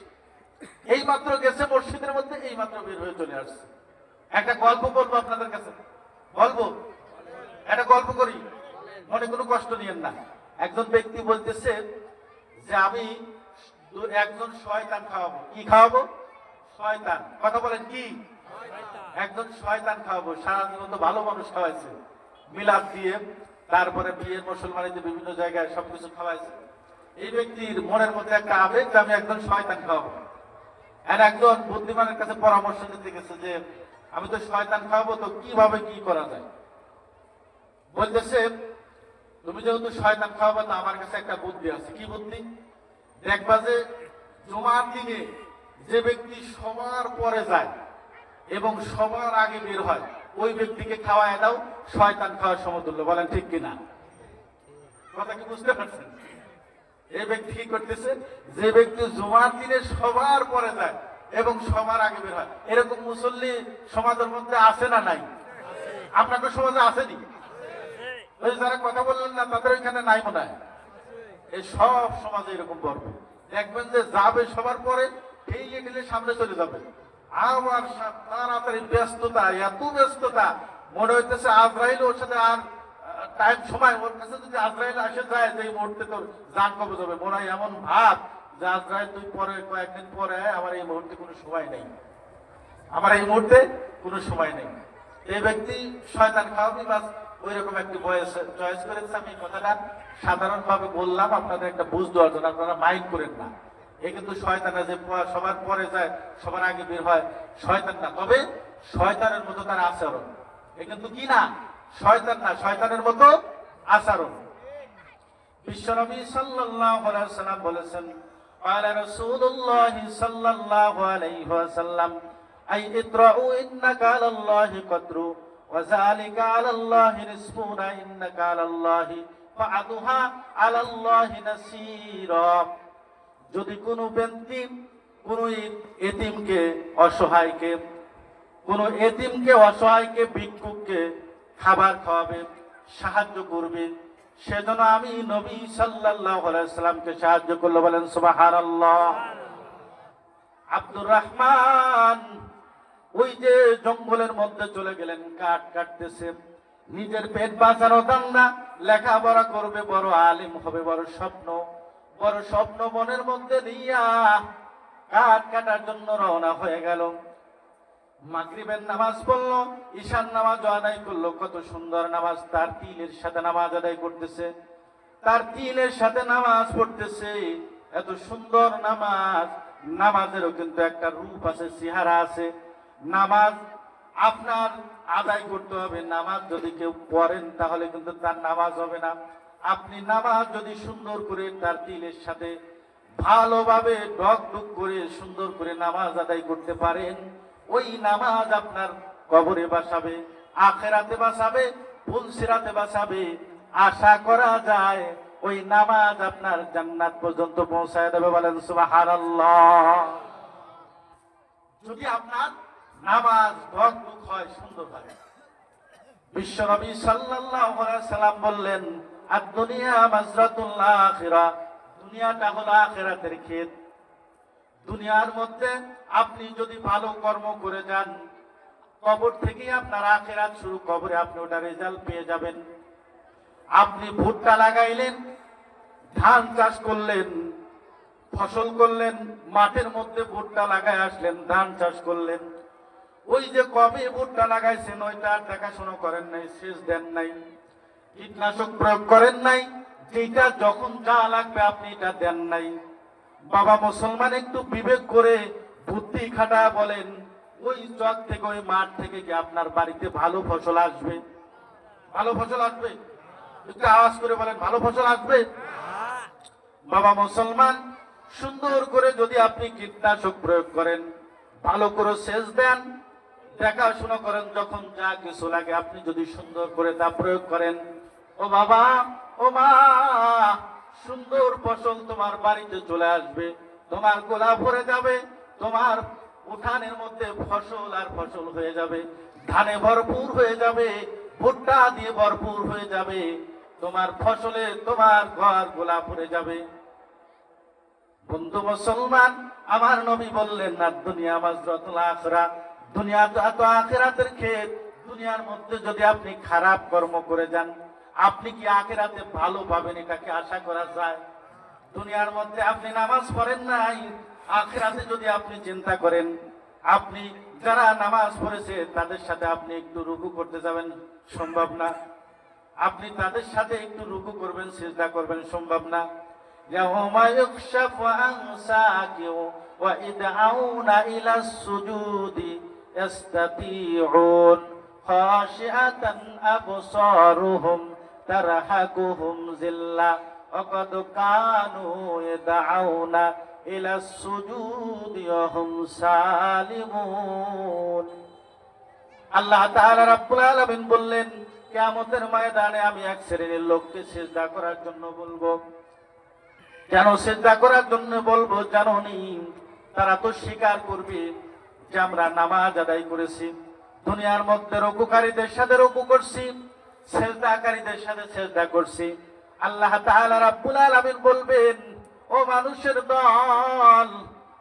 এই মাত্র গেছে মসজিদের মধ্যে, এই মাত্র বের হয়ে চলে আসছে। একটা গল্প বলবো আপনাদের কাছে, বলবো, একটা গল্প করি, মনে কোনো কষ্ট নিয়েন না। একজন ব্যক্তি বলতেছে যে আমি একজন শয়তান খাওয়াবো। কি খাওয়াবো? শয়তান। কথা বলেন কি? একজন শয়তান খাওয়াবো। সারা জীবন তো ভালো মানুষ খাওয়াইছে, মিলাদ দিয়ে, তারপরে বিয়ের মুসলমানিতে বিভিন্ন জায়গায় সবকিছু খাওয়াইছে। এই ব্যক্তির মনের মধ্যে একটা আবেগ যে আমি একজন শয়তান খাওয়াবো। আর একজন বুদ্ধিমানের কাছে পরামর্শ নিতে গেছে যে আমি তো শয়তান খাওয়াবো, তো কিভাবে কি করা যায়। বলতেছে তুমি যেহেতু শয়তান খাওয়াবো, তো আমার কাছে একটা বুদ্ধি আছে। কি বুদ্ধি? দেখবা যে জুমার দিনে যে ব্যক্তি সবার পরে যায় এবং সবার আগে বের হয়, ওই ব্যক্তিকে খাওয়ায় দাও, শয়তান খাওয়ার সমতুল্য। বলেন ঠিক কিনা? কথা কি বুঝতে পারছেন? এই ব্যক্তি কি করতেছে? যে ব্যক্তি জুমার দিনে সবার পরে যায় এবং সবার আগে বের হয়, এরকম মুসল্লি সমাজের মধ্যে আছে না নাই? আপনাদের সমাজে আসেনি? ওই যারা কথা বললেন না, তাদের ওইখানে নাই মনে হয়। এই সব সমাজে এরকম করবে। দেখবেন যে যাবে সবার পরে, ঠেলে ঠেলে সামনে চলে যাবে। আবার তাড়াতাড়ি ব্যস্ততা, এত ব্যস্ততা, মনে হইতেছে আজরাইল ওর সাথে আর টাইম সময়, ওর কাছে যদি আজরাইল আসে যায় যে এই মুহূর্তে তোর জান কবে যাবে, মনে হয় এমন ভাব যে আজরাইল তুই পরে কয়েকদিন পরে, আমার এই মুহূর্তে কোনো সময় নেই, আমার এই মুহূর্তে কোনো সময় নেই। এই ব্যক্তি শয়তান খাওয়াবি, বাস ওই রকম একটি বয়স চয়েস করেছে। আমি কথাটা সাধারণভাবে বললাম আপনাদের একটা বুঝ দেওয়ার জন্য, আপনারা মাইন্ড করেন না। এ কিন্তু শয়তান যে সবার পরে যায়, সবার আগে বের হয়, শয়তান না। তবে শয়তানের মতো তার আচরণ। এ কিন্তু কি না? শয়তান না, শয়তানের মতো আচরণ। বিশ্বনবী সাল্লাল্লাহু আলাইহি ওয়াসাল্লাম বলেছেন, قال رسول الله صلى الله عليه وسلم أي اطرعوا إنك على الله قدر وذلك على الله نسبون إنك على الله فعدها على الله نسيرا। যদি কোনো ব্যক্তি কোনো এতিমকে, অসহায়কে, কোনো এতিমকে, অসহায়কে, ভিক্ষুককে খাবার খাওয়াবে, সাহায্য করবে, সেজন্য আমি নবী সাল্লাল্লাহু আলাইহি সাল্লামকে সাহায্য করলো। বলেন সুবহানাল্লাহ। আব্দুর রহমান ওই যে জঙ্গলের মধ্যে চলে গেলেন, কাঠ কাটতেছে, নিজের পেট বাঁচানো ধান্দা, লেখাপড়া করবে, বড় আলিম হবে, বড় স্বপ্ন মনের মধ্যে নিয়া কাঠ কাটার জন্য রওনা হয়ে গেল। মাগরিবের নামাজ পড়লো, ঈশার নামাজ আদায় করলো। কত সুন্দর নামাজ, তার তিলের সাথে নামাজ আদায় করতেছে, তার তিলের সাথে নামাজ পড়তেছে। এত সুন্দর নামাজ। নামাজেরও কিন্তু একটা রূপ আছে, চেহারা আছে। নামাজ আপনার আদায় করতে হবে। নামাজ যদি কেউ পড়েন তাহলে কিন্তু তার নামাজ হবে না। আপনি নামাজ যদি সুন্দর করে তার তিলের সাথে ভালোভাবে ঢকঢক করে সুন্দর করে নামাজ আদায় করতে পারেন, ওই নামাজ আপনার কবরে বাঁচাবে, আখিরাতে বাঁচাবে, পুলসিরাতে বাঁচাবে। আশা করা যায় ওই নামাজ আপনার জান্নাত পর্যন্ত পৌঁছায় দেবে। বলেন সুবহানাল্লাহ। যদি আপনার নামাজ ঢকঢক হয়, সুন্দর হয়। বিশ্বনবী সাল্লাল্লাহু আলাইহি সাল্লাম বললেন, আদ-দুনিয়া মাজরাতুল আখিরা, দুনিয়াটা হলো আখিরাতের ক্ষেত। দুনিয়ার মধ্যে আপনি যদি ভালো কর্ম করে যান, কবর থেকেই আপনার আখিরাত শুরু। কবরে আপনি ওটা রেজাল্ট পেয়ে যাবেন। আপনি ভুট্টা লাগাইলেন, ধান চাষ করলেন, ফসল করলেন, মাঠের মধ্যে ভুট্টা লাগাই আসলেন, ধান চাষ করলেন। ওই যে কবে ভুট্টা লাগাইছেন, ওইটা দেখাশোনা করেন নাই, সেচ দেন নাই, কীটনাশক প্রয়োগ করেন নাই, যেটা যখন যা লাগবে আপনি এটা দেন নাই। বাবা মুসলমান, একটু বিবেক করে বুদ্ধি খাটা বলেন, ওই চক থেকে, ওই মাঠ থেকে কি আপনার বাড়িতে ভালো ফসল আসবে? ভালো ফসল আসবে? একটু আওয়াজ করে বলেন, ভালো ফসল আসবে? বাবা মুসলমান, সুন্দর করে যদি আপনি কীটনাশক প্রয়োগ করেন, ভালো করে সেচ দেন, দেখাশোনা করেন, যখন যা কিছু লাগে আপনি যদি সুন্দর করে তা প্রয়োগ করেন, ও বাবা, ও মা, সুন্দর ফসল তোমার বাড়িতে চলে আসবে, তোমার গোলা ভরে যাবে, তোমার উঠানের মধ্যে ফসল আর ফসল হয়ে যাবে, ধানে ভরপুর হয়ে যাবে, ভুট্টা দিয়ে ভরপুর হয়ে যাবে, তোমার ফসলে তোমার ঘর গোলা ভরে যাবে। বন্ধু মুসলমান, আমার নবী বললেন না দুনিয়া মাজরাতুল আখিরা, দুনিয়া তো আখিরাতের ক্ষেত। দুনিয়ার মধ্যে যদি আপনি খারাপ কর্ম করে যান, আপনি কি আখিরাতে ভালো পাবেন এটাকে আশা করা যায়? দুনিয়ার মধ্যে আপনি নামাজ পড়েন নাই, আখিরাতে যদি আপনি চিন্তা করেন, আপনি যারা নামাজ পড়েছে তাদের সাথে আপনি একটু রুকু করতে যাবেন, সম্ভব না। আপনি তাদের সাথে একটু রুকু করবেন, সিজদা করবেন, সম্ভব না। ইয়াউমা ইউকশাফু আন সাকিউ ওয়া ইদআউনা ইলা সুজুদি ইস্তাতিউন খাশিআতান আবসারুহুম তারহাকুহুম জিল্লা ওয়া কাদ কানু ইদআউনা ইলা সুজুদি ওয়া হুম সালিমুন। আল্লাহ তাআলা রাব্বুল আলামিন বললেন, কিয়ামতের ময়দানে আমি এক শ্রেণীর লোককে সিজদা করার জন্য বলবো। কেন সিজদা করার জন্য বলবো জানোনি? তারা তো স্বীকার করবে যে আমরা নামাজ আদায় করেছি, দুনিয়ার মধ্যে রুকুকারীদের সাথে রুকু করছি, সিজদাকারীদের সাথে সিজদা করছি। আল্লাহ তাআলা রাব্বুল আলামিন বলবেন, ও মানুষের দল,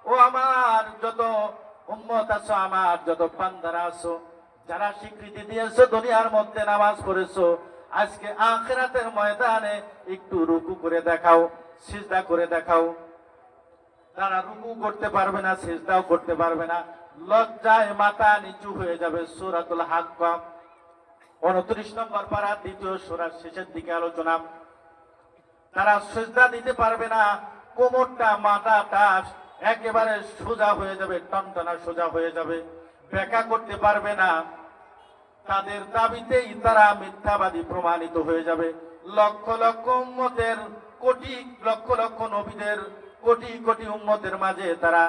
ও আমার যত উম্মত আছো, আমার যত বান্দারা আছো, যারা স্বীকৃতি দিয়েছো দুনিয়ার মধ্যে নামাজ পড়েছো, আজকে আখিরাতের ময়দানে একটু রুকু করে দেখাও, সিজদা করে দেখাও। তারা রুকু করতে পারবে না, সিজদাও করতে পারবে না, লজ্জায় মাথা নিচু হয়ে যাবে। সূরাতুল হাক্কাম 29 নম্বর পারা 2য় সূরার শেষের দিকে আলোচনা। তারা সিজদা দিতে পারবে না, কোমরটা মাথাটা একেবারে সোজা হয়ে যাবে, টনটনা সোজা হয়ে যাবে, ব্যাখ্যা করতে পারবে না। তাদের দাবিতেই তারা মিথ্যাবাদী প্রমাণিত হয়ে যাবে। লক্ষ লক্ষ উম্মতের, কোটি লক্ষ লক্ষ নবীদের কোটি কোটি উম্মতের মাঝে তারা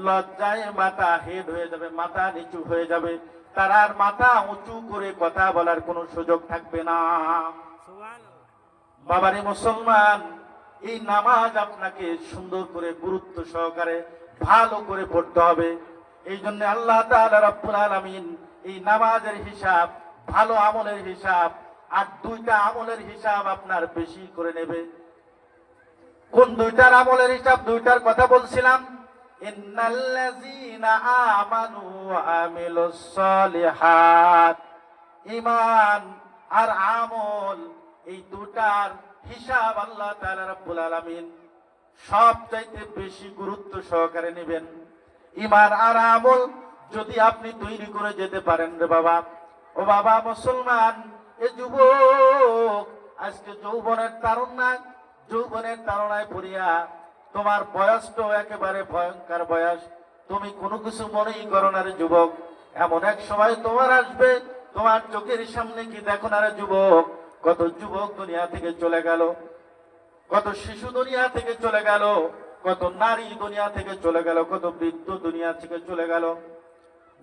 লজ্জায় মাথা হেড হয়ে যাবে, মাথা নিচু হয়ে যাবে। তারা আর মাথা উঁচু করে কথা বলার কোনো সুযোগ থাকবে না। বাবারে মুসলমান, এই নামাজ আপনাকে সুন্দর করে গুরুত্ব সহকারে ভালো করে পড়তে হবে। এই জন্য আল্লাহ তাআলা রাব্বুল আলামিন এই নামাজের হিসাব, ভালো আমলের হিসাব আর দুইটা আমলের হিসাব আপনার বেশি করে নেবে। কোন দুইটার আমলের হিসাব? দুইটার কথা বলছিলাম, ইন্নাল্লাযীনা আমানু ওয়া আমিলুস সালিহাত। ঈমান আর আমল, এই দুটার হিসাব আল্লাহ তাআলা রাব্বুল আলামিন সবচাইতে বেশি গুরুত্ব সহকারে নেবেন। ঈমান আর আমল যদি আপনি তৈরি করে যেতে পারেন রে বাবা, ও বাবা মুসলমান, এ যুবক, আজকে যৌবনের তারুণ্য, যৌবনের তারুণায় পড়িয়া তোমার বয়সটা একেবারে ভয়ঙ্কর বয়স, তুমি কোনো কিছু মনেই করো না রে যুবক। এমন এক সময় তোমার আসবে, তোমার চোখের সামনে কি দেখো না রে যুবক, কত যুবক দুনিয়া থেকে চলে গেল, কত শিশু দুনিয়া থেকে চলে গেল, কত নারী দুনিয়া থেকে চলে গেল, কত বৃদ্ধ দুনিয়া থেকে চলে গেল।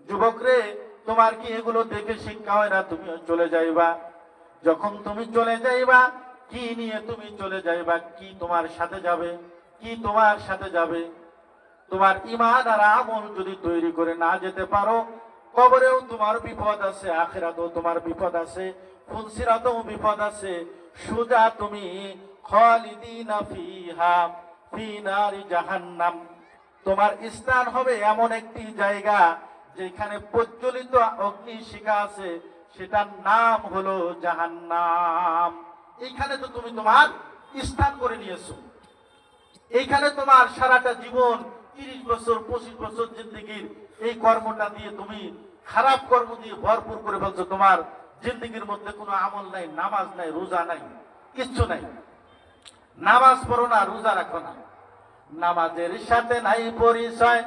যুবক রে, তোমার কি এগুলো দেখে শিক্ষা হয় না? তুমিও চলে যাইবা। যখন তুমি চলে যাইবা, কি নিয়ে তুমি চলে যাইবা? কি তোমার সাথে যাবে? কি তোমার সাথে যাবে? তোমার ঈমান আর আমল যদি তৈরি করে না যেতে পারো, কবরেও তোমার বিপদ আছে, আখিরাতেও তোমার বিপদ আছে, ফুলসিরাতেও বিপদ আছে। সুজা তুমি খালিদিনা ফিহা ফি নারি জাহান্নাম, তোমার স্থান হবে এমন একটি জায়গা যেখানে প্রজ্বলিত অগ্নিশিখা আছে, সেটার নাম হলো জাহান্নাম। এইখানে তো তুমি তোমার স্থান করে নিয়েছো। এইখানে তোমার সারাটা জীবন 30 বছর 25 বছর জিন্দেগির এই কর্মটা দিয়ে তুমি খারাপ কর্ম দিয়ে ভরপুর করে ফেলছো। তোমার জিন্দেগির মধ্যে কোনো আমল নাই, নামাজ নাই, রোজা নাই, কিচ্ছু নাই। নামাজ পড়ো না, রোজা রাখো না, নামাজের সাথে নাই পরিচয়,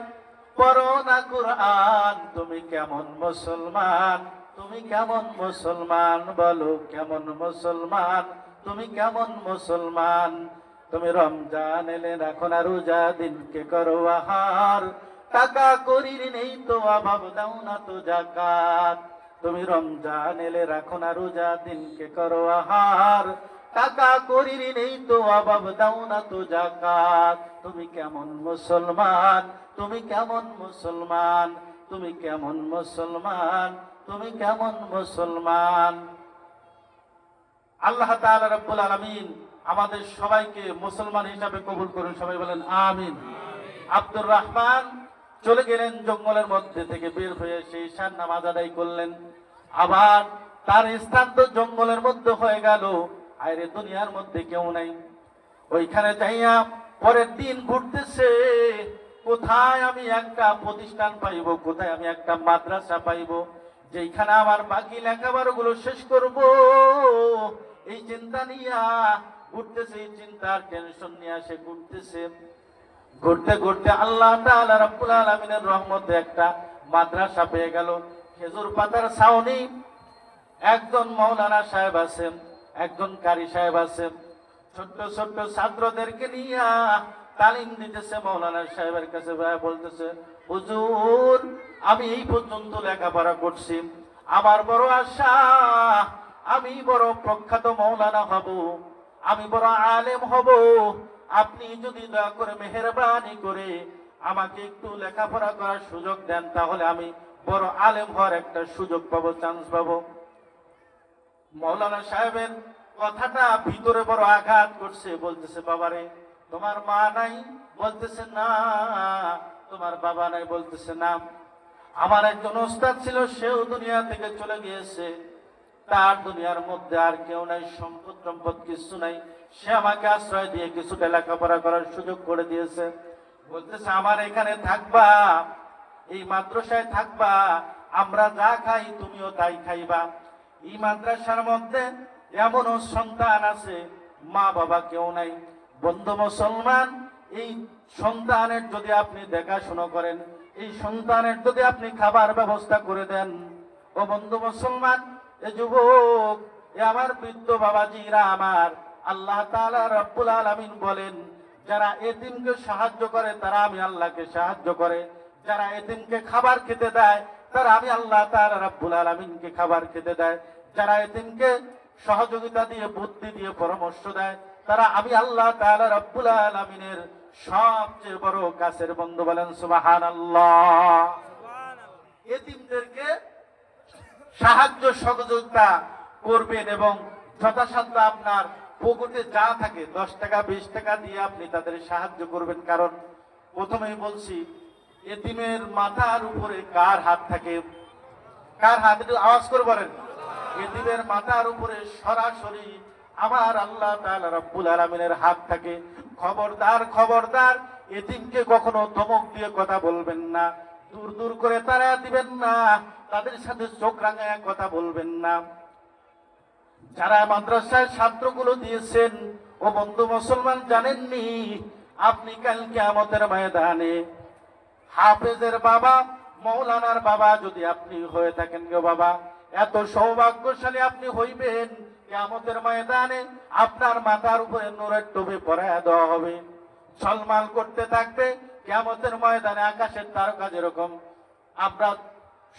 পড়ো না কুরআন, তুমি কেমন মুসলমান? তুমি কেমন মুসলমান? বলো কেমন মুসলমান? তুমি কেমন মুসলমান? তুমি রমজান এলে রাখো না রোজা, দিনকে করো আহার, টাকা করির নেই তো অভাব, দাও না তো যাকাত। তুমি রমজান এলে রাখো না রোজা, দিনকে করো আহার, টাকা করির নেই তো অভাব, দাও না তো যাকাত। তুমি কেমন মুসলমান, তুমি কেমন মুসলমান, তুমি কেমন মুসলমান, তুমি কেমন মুসলমান। আল্লাহ তাআলা রাব্বুল আলামিন আমাদের সবাইকে মুসলমান হিসাবে কবুল করুন, সবাই বলেন আমিন। আব্দুর রহমান চলে গেলেন জঙ্গলের মধ্যে থেকে বের হয়ে, সেই ঈশার নামাজ আদায় করলেন। আবার তার স্থান তো জঙ্গলের মধ্যে হয়ে গেল, আরে দুনিয়ার মধ্যে কেউ নাই। ওইখানে যাইয়া পরের দিন ঘুরতেছে, কোথায় আমি একটা প্রতিষ্ঠান পাইব, কোথায় আমি একটা মাদ্রাসা পাইব যেখানে আমার বাকি লেখাপড়া গুলো শেষ করব, এই চিন্তা নিয়া ঘুরতেছে, এই চিন্তার টেনশন নিয়ে সে ঘুরতেছে। ঘুরতে ঘুরতে আল্লাহ তাআলা রাব্বুল আলামিনের রহমতে একটা মাদ্রাসা পেয়ে গেল। খেজুর পাতার ছাউনি, একজন মাওলানা সাহেব আছেন, একজন কারি সাহেব আছেন, ছোট্ট ছোট্ট ছাত্রদেরকে নিয়ে তালিম দিতেছে। মাওলানা সাহেবের কাছে বলতেছে, হুজুর আমি এই পর্যন্ত লেখাপড়া করছি, আমার বড় আশা আমি বড় প্রখ্যাত মাওলানা হব, আমি বড় আলেম হব। আপনি যদি দয়া করে মেহেরবানি করে আমাকে একটু লেখাপড়া করার সুযোগ দেন, তাহলে আমি বড় আলেম হওয়ার একটা সুযোগ পাবো, চান্স পাবো। মাওলানা সাহেবের কথাটা ভিতরে বড় আঘাত করছে। বলতেছে, বাবারে তোমার মা নাই? বলতেছে না। তোমার বাবা নাই? বলতেছে না। আমার একজন ওস্তাদ ছিল, সেও দুনিয়া থেকে চলে গিয়েছে, তার দুনিয়ার মধ্যে আর কেউ নাই, সম্পদ সম্পদ কিছু নাই, সে আমাকে আশ্রয় দিয়ে কিছুটা লেখাপড়া করার সুযোগ করে দিয়েছে। বলতেছে, আমার এখানে থাকবা, এই মাদ্রাসায় থাকবা, আমরা যা খাই তুমিও তাই খাইবা। এই মাদ্রাসার মধ্যে এমনও সন্তান আছে মা বাবা কেউ নাই। বন্ধু মুসলমান, এই সন্তানের যদি আপনি দেখাশোনা করেন, এই সন্তানের যদি আপনি খাবার ব্যবস্থা করে দেন, ও বন্ধু মুসলমান, এ যুবক, এ আমার বৃদ্ধ বাবাজিরা আমার, আল্লাহ তাআলা রাব্বুল আলামিন বলেন, যারা এতিমকে সাহায্য করে তারা আমি আল্লাহকে সাহায্য করে, যারা এতিমকে খাবার খেতে দেয় তারা আমি আল্লাহ তাআলা রাব্বুল আলামিনকে খাবার খেতে দেয়, যারা এতিমকে সহযোগিতা দিয়ে বুদ্ধি দিয়ে পরামর্শ দেয় তারা আমি আল্লাহ তাআলা রাব্বুল আলামিনের সবচেয়ে বড় কাছের বন্ধু। বলেন সুবহানাল্লাহ। এতিমদেরকে সাহায্য সহযোগিতা করবেন এবং যথাসাধ্য আপনার পকেটে যা থাকে 10 টাকা 20 টাকা দিয়ে আপনি তাদের সাহায্য করবেন। কারণ প্রথমেই বলছি, এতিমের মাথার উপরে কার হাত থাকে? কার হাত? একটু আওয়াজ করে বলেন। এতিমের মাথার উপরে সরাসরি আমার আল্লাহ তাআলা রাব্বুল আলামিনের হাত থাকে। খবরদার খবরদার, এতিমকে কখনো ধমক দিয়ে কথা বলবেন না, দূর দূর করে তাড়া দিবেন না, তাদের সাথে চোখ রাঙায় কথা বলবেন না। যারা মাদ্রাসায় ছাত্রগুলো দিয়েছেন, ও বন্ধু মুসলমান, জানেননি আপনি কাল কিয়ামতের ময়দানে হাফেজের বাবা, মাওলানার বাবা যদি আপনি হয়ে থাকেন, গো বাবা, এত সৌভাগ্যশালী আপনি হইবেন, কিয়ামতের ময়দানে আপনার মাথার উপরে নূরের টুপি পরায়া দেওয়া হবে, ঝলমাল করতে থাকবে। কিয়ামতের ময়দানে আকাশের তারকা যেরকম আমরা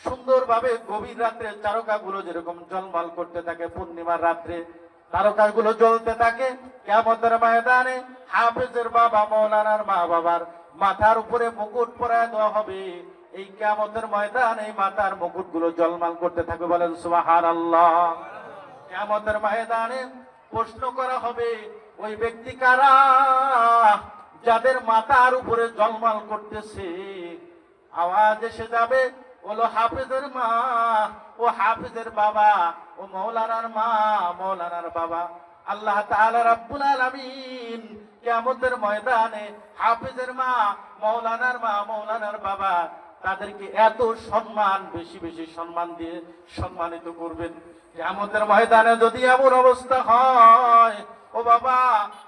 সুন্দরভাবে গভীর রাত্রে তারকাগুলো যেরকম ঝলমাল করতে থাকে, পূর্ণিমার রাত্রে তারকাগুলো জ্বলতে থাকে, কিয়ামতের ময়দানে হাফেজের বাবা, মাওলানার মা বাবার মাথার উপরে মুকুট পরায় দেওয়া হবে। এই কিয়ামতের ময়দানে মাথার মুকুটগুলো ঝলমাল করতে থাকবে। বলেন সুবহানাল্লাহ। কিয়ামতের ময়দানে প্রশ্ন করা হবে, ওই ব্যক্তি কারা যাদের মাথার উপরে ঝলমাল করতেছে? আওয়াজ এসে যাবে, বলো হাফেজের মা, ও হাফেজের বাবা, ও মাওলানার মা, মাওলানার বাবা। আল্লাহ তাআলা রাব্বুল আলামিন কিয়ামতের ময়দানে হাফেজের মা, মাওলানার মা, মাওলানার বাবা তাদেরকে এত সম্মান, বেশি বেশি সম্মান দিয়ে সম্মানিত করবেন। কিয়ামতের ময়দানে যদি এমন অবস্থা হয়, ও বাবা,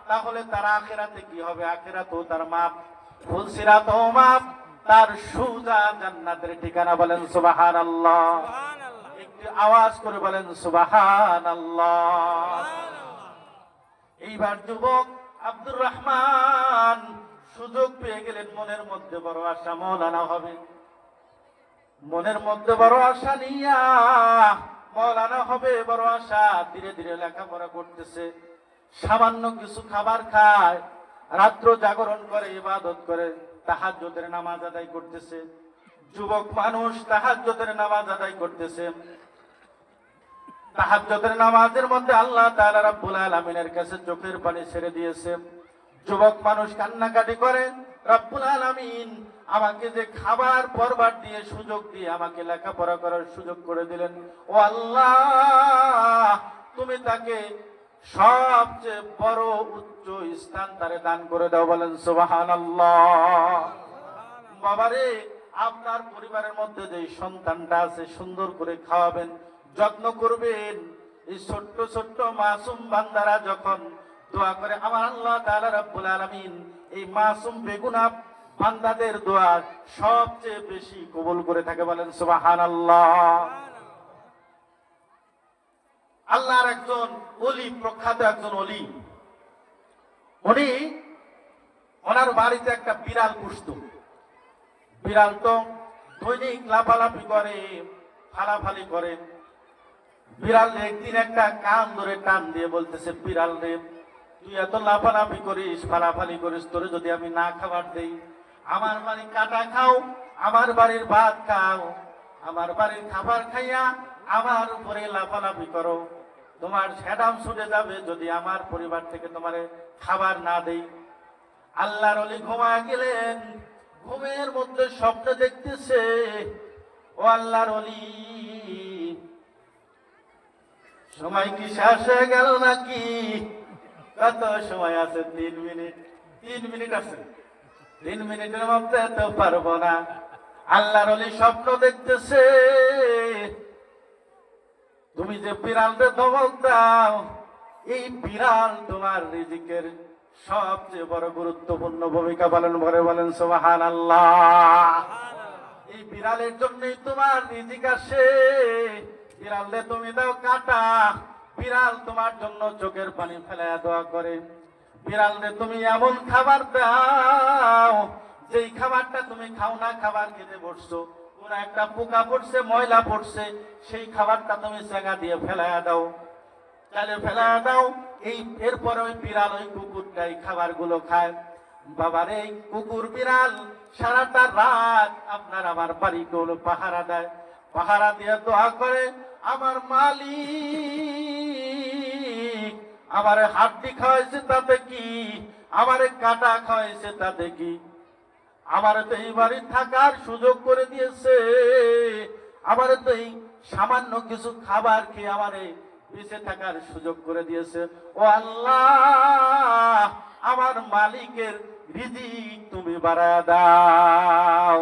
তাহলে তার আখিরাতে কি হবে? আখিরাতেও তার মাপ, ফুলসিরাতও মাপ, তার সুজা জান্নাতের ঠিকানা। বলেন সুবহানাল্লাহ। একটু আওয়াজ করে বলেন সুবহানাল্লাহ। এইবার যুবক আব্দুর রহমান সুযোগ পেয়ে গেলেন, মনের মধ্যে বড় আশা, মাওলানা হবে। মনের মধ্যে বড় আশা নিয়া মাওলানা হবে, বড় আশা। ধীরে ধীরে লেখাপড়া করতেছে। সামান্য কিছু খাবার খায়, রাত্র জাগরণ করে, ইবাদত করে, তাহাজ্জুদের নামাজ আদায় করতেছে। যুবক মানুষ তাহাজ্জুদের নামাজ আদায় করতেছে। তাহাজ্জুদের নামাজের মধ্যে আল্লাহ তাআলা রাব্বুল আলামিনের কাছে চোখের পানি ছেড়ে দিয়েছে। যুবক মানুষ কান্নাকাটি করে, রব্বুল আলামিন আমাকে যে খাবার পরবার দিয়ে সুযোগ দিয়ে আমাকে লেখাপড়া করার সুযোগ করে দিলেন, ও আল্লাহ তুমি তাকে সবচেয়ে বড় উচ্চ স্থান তারে দান করে দাও, বলেন সুবহানাল্লাহ। বাবারে, আপনার পরিবারের মধ্যে যে সন্তানটা আছে সুন্দর করে খাওয়াবেন, যত্ন করবেন। এই ছোট্ট ছোট্ট মাসুম বান্দারা যখন দোয়া করে, আমার আল্লাহ তাআলা রাব্বুল আলামিন এই মাসুম বেগুনা বান্দাদের দোয়া সবচেয়ে বেশি কবুল করে থাকে, বলেন সুবহানাল্লাহ। আল্লাহর একজন ওলি, প্রখ্যাত একজন ওলি, উনি ওনার বাড়িতে একটা বিড়াল পুষত। বিড়াল তো দৈনিক লাফালাফি করে, ফালাফালি করে। বিড়াল একদিন একটা কান ধরে টান দিয়ে বলতেছে, বিড়াল রে, তুই এত লাফালাফি করিস, ফালাফালি করিস, তোরে যদি আমি না খাবার দেই, আমার বাড়ির কাটা খাও, আমার বাড়ির ভাত খাও, আমার বাড়ির খাবার খাইয়া আমার উপরে লাফালাফি করো, তোমার সেডাম ছুটে যাবে যদি আমার পরিবার থেকে তোমার খাবার না দেই। আল্লাহর ওলি ঘুমায় গেলেন, ঘুমের মধ্যে স্বপ্ন দেখতেছে, ও আল্লাহর ওলি, সময় কি শেষ হয়ে গেল নাকি? কত সময় আছে? 3 মিনিট। 3 মিনিট আছে, 3 মিনিটের মধ্যে তো পারবো না। আল্লাহর ওলি স্বপ্ন দেখতেছে, তুমি যে বিড়ালকে ধমক দাও, এই বিড়াল তোমার রিজিকের সবচেয়ে বড় গুরুত্বপূর্ণ ভূমিকা পালন করে, বলেন সুবহানাল্লাহ। এই বিড়ালের জন্যই তোমার রিজিক আসে। বিড়ালকে তুমি দাও কাটা, বিড়াল তোমার জন্য চোখের পানি ফেলায়া দোয়া করে। বিড়ালকে তুমি এমন খাবার দাও, যেই খাবারটা তুমি খাও না, খাবার খেতে বসছো, কোন একটা পোকা পড়ছে, ময়লা পড়ছে, সেই খাবারটা তুমি জায়গা দিয়ে ফেলায়া দাও, তাহলে ফেলায়া দাও। এরপরে ওই বিড়াল, ওই কুকুরটাই খাবারগুলো খায়। বাবার এই কুকুর বিড়াল সারাটা রাত আপনার আমার বাড়িগুলো পাহারা দেয়। পাহারা দিয়ে দোয়া করে, আমার মালিক আমারে হাড্ডি খাওয়াইছে তাতে কি, আমারে কাটা খাওয়াইছে তাতে কি, আমারে তো এই বাড়ি থাকার সুযোগ করে দিয়েছে, আমারে তো এই সামান্য কিছু খাবার খেয়ে আমারে বেঁচে থাকার সুযোগ করে দিয়েছে। ও আল্লাহ, আমার মালিকের রিজিক তুমি বাড়ায়া দাও।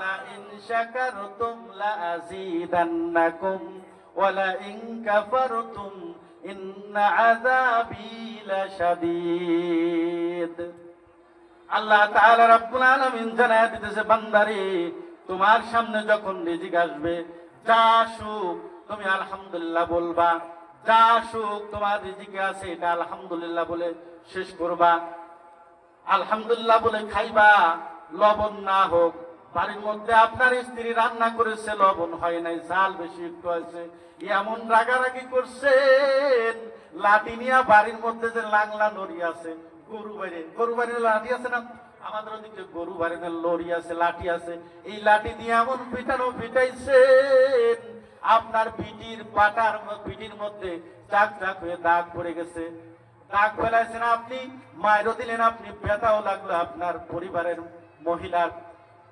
লা ইন শাকারতুম লা আযীদান্নাকুম ওয়া লা ইন কাফারতুম ইন্না আযাবী লাশাদীদ। আল্লাহ তাআলা রাব্বুল আলামিন জানায় দিতেছে, বান্দারে, তোমার সামনে যখন রিজিক আসবে, যা সুখ তুমি আলহামদুলিল্লাহ বলবা, যা সুখ তোমার রিজিকে আছে এটা আলহামদুলিল্লাহ বলে শেষ করবা। আলহামদুলিল্লাহ বলে খাইবা, লবণ না হোক। বাড়ির মধ্যে আপনার স্ত্রী রান্না করেছে, লবণ হয় নাই, ঝাল বেশি একটু আছে, এমন রাগারাগি করছেন, লাঠি নিয়ে বাড়ির মধ্যে যে লাংলা লড়ি আছে, গরু বাড়ির লাঠি আছে না, আমাদের ওদিকে গরু বাড়ির লড়ি আছে, লাঠি আছে, এই লাঠি দিয়ে এমন পিটাইছেন, আপনার পিটির মধ্যে চাক চাক হয়ে দাগ পড়ে গেছে। দাগ ফেলাইছেন আপনি, মায়েরও দিলেন আপনি, ব্যথাও লাগলো, আপনার পরিবারের মহিলার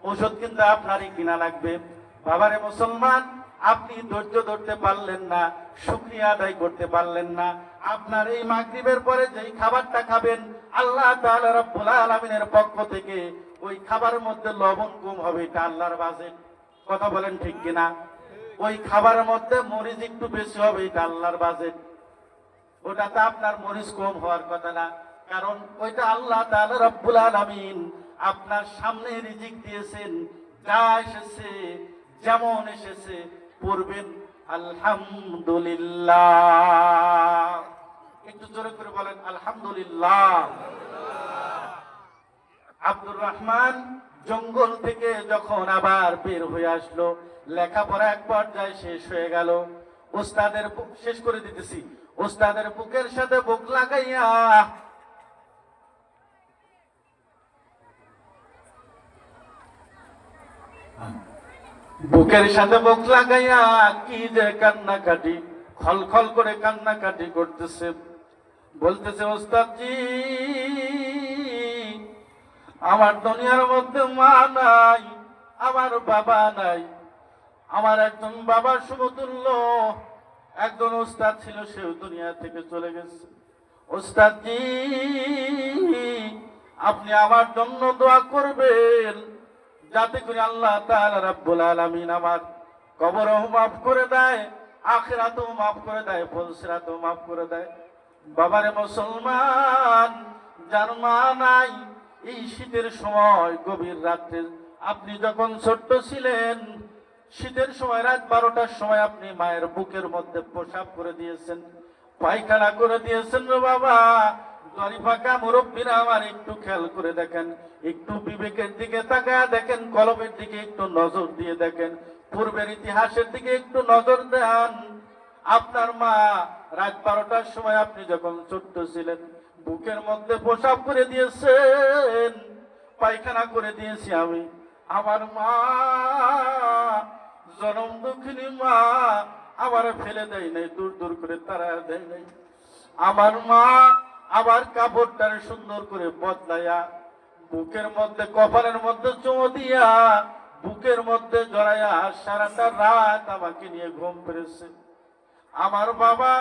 ওষুধ কিন্তু আপনারই কিনা লাগবে। বাবারে মুসলমান, আপনি ধৈর্য ধরতে পারলেন না, শুকরিয়া আদায় করতে পারলেন না। আপনার এই মাগরিবের পরে যেই খাবারটা খাবেন, আল্লাহ তাআলা রাব্বুল আলামিনের পক্ষ থেকে ওই খাবারের মধ্যে লবণ কম হবে, এটা আল্লাহর বাজেট। কথা বলেন ঠিক কিনা? ওই খাবারের মধ্যে মরিচ একটু বেশি হবে, এটা আল্লাহর বাজেট। ওটাতে আপনার মরিচ কম হওয়ার কথা না, কারণ ওইটা আল্লাহ তাআলা রাব্বুল আলামিন আপনার সামনে রিজিক দিয়েছেন। যা এসেছে যেমন এসেছে পড়বেন আলহামদুলিল্লাহ। একটু জোরে করে বলেন আলহামদুলিল্লাহ। আব্দুর রহমান জঙ্গল থেকে যখন আবার বের হয়ে আসলো, লেখাপড়া এক পর্যায়ে শেষ হয়ে গেল। ওস্তাদের শেষ করে দিতেছি, ওস্তাদের বুকের সাথে বুক লাগাইয়া বুকের সাথে বুক লাগাইয়া কি যে কান্নাকাটি, খলখল করে কান্নাকাটি করতেছে। বলতেছে, ওস্তাদজি আমার দুনিয়ার মধ্যে মা নাই, আমার বাবা নাই, আমার একজন বাবার সমতুল্য একজন ওস্তাদ ছিল, সেও দুনিয়া থেকে চলে গেছে। ওস্তাদজি আপনি আমার জন্য দোয়া করবেন, যাতে করে আল্লাহ তাআলা রাব্বুল আলামিন আমার কবরও মাফ করে দেয়, আখিরাতও মাফ করে দেয়, ফুলসিরাতও মাফ করে দেয়। বাবারে মুসলমান, যার মা নাই, এই শীতের সময় গভীর রাত্রে আপনি যখন ছোট্ট ছিলেন, শীতের সময় রাত 12টার সময় আপনি মায়ের বুকের মধ্যে প্রসাব করে দিয়েছেন, পায়খানা করে দিয়েছেন। বাবা জরিফাকা মুরব্বীরা আমার একটু খেয়াল করে দেখেন, একটু বিবেকের দিকে তাকায় দেখেন, কলমের দিকে একটু নজর দিয়ে দেখেন, পূর্বের ইতিহাসের দিকে একটু নজর দেন। আপনার মা রাত 12টার সময় আপনি যখন ছোট্ট ছিলেন বুকের মধ্যে প্রসাব করে দিয়েছেন, পায়খানা করে দিয়েছি আমি। আমার মা জনম দুঃখিনী মা আবার ফেলে দেয় নাই, দূর দূর করে তারা দেয় নাই। আমার মা আবার কাপড়টারে সুন্দর করে বদলাইয়া বুকের মধ্যে কপালের মধ্যে চুমো দিয়া বুকের মধ্যে জড়াইয়া সারাটা রাত আমাকে নিয়ে ঘুম পেরেছে। আমার বাবা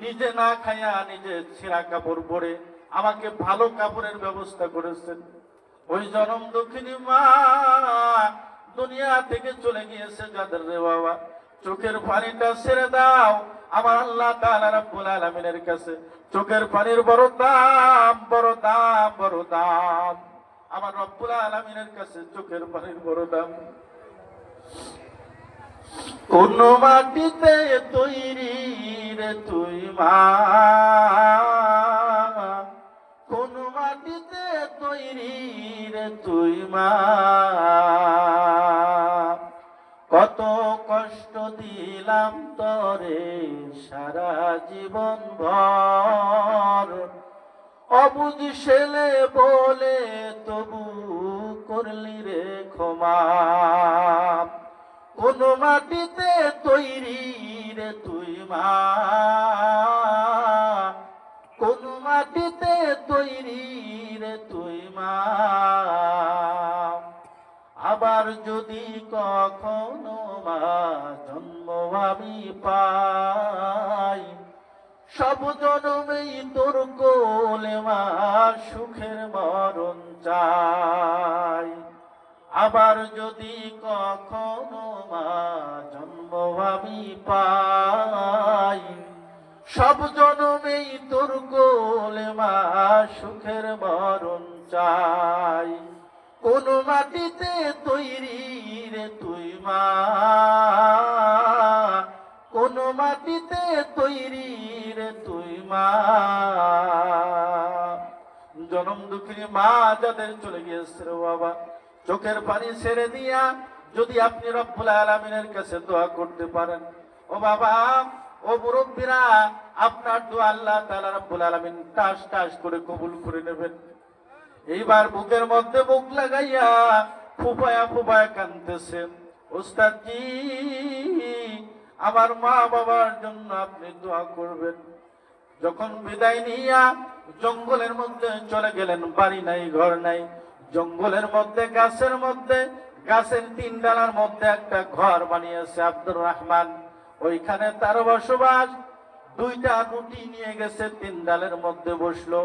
নিজে না খাইয়া নিজে ছেঁড়া কাপড় পরে আমাকে ভালো কাপড়ের ব্যবস্থা করেছেন। ওই জনম দুঃখিনী মা দুনিয়া থেকে চলে গিয়েছে যাদের, রে বাবা চোখের পানিটা ছেড়ে দাও, আমার আল্লাহ তাআলা রাব্বুল আলামিনের কাছে চোখের পানির বড় দাম, বড় দাম, বড় দাম। আমার রব্বুল আলামিনের কাছে চোখের পানির বড় দাম। কোন মাটিতে তৈরি রে তুই মা, কোন মাটিতে তৈরি রে তুই মা, কত কষ্ট দিলাম তরে সারা জীবন ভর, অবুঝ ছেলে বলে তবু করলি রে ক্ষমা। কোন মাটিতে তৈরি রে তুই মা, কোন মাটিতে তৈরি রে তুই মা, আবার যদি কখনো মা জন্ম আমি পাই, সব জনমেই তোর কোলে মা সুখের মরণ চাই। আবার যদি কখনো মা জন্ম আমি পাই, সব জনমেই তোর কোলে মা সুখের মরণ চাই। কোন মাটিতে তৈরি রে তুই মা, কোন মাটিতে তৈরি রে তুই মা। জনম দুঃখিনী মা যাদের চলে গিয়েছে রে বাবা, চোখের পানি ছেড়ে দিয়া যদি আপনি রব্বুল আলামিনের কাছে দোয়া করতে পারেন, ও বাবা ও মুরব্বীরা, আপনার দোয়া আল্লাহ তাআলা রব্বুল আলামিন টাস টাস করে কবুল করে নেবেন। এইবার বুকের মধ্যে বুক লাগাইয়া ফুপায়া ফুপায়া কাঁদতেছেন, ওস্তাদজি আমার মা বাবার জন্য আপনি দোয়া করবেন। যখন বিদায় নিয়া জঙ্গলের মধ্যে চলে গেলেন, বাড়ি নাই ঘর নাই, জঙ্গলের মধ্যে গাছের মধ্যে, গাছের 3 ডালার মধ্যে একটা ঘর বানিয়েছে আব্দুর রহমান, ওইখানে তার বসবাস। 2টা রুটি নিয়ে গেছে, 3 ডালের মধ্যে বসলো,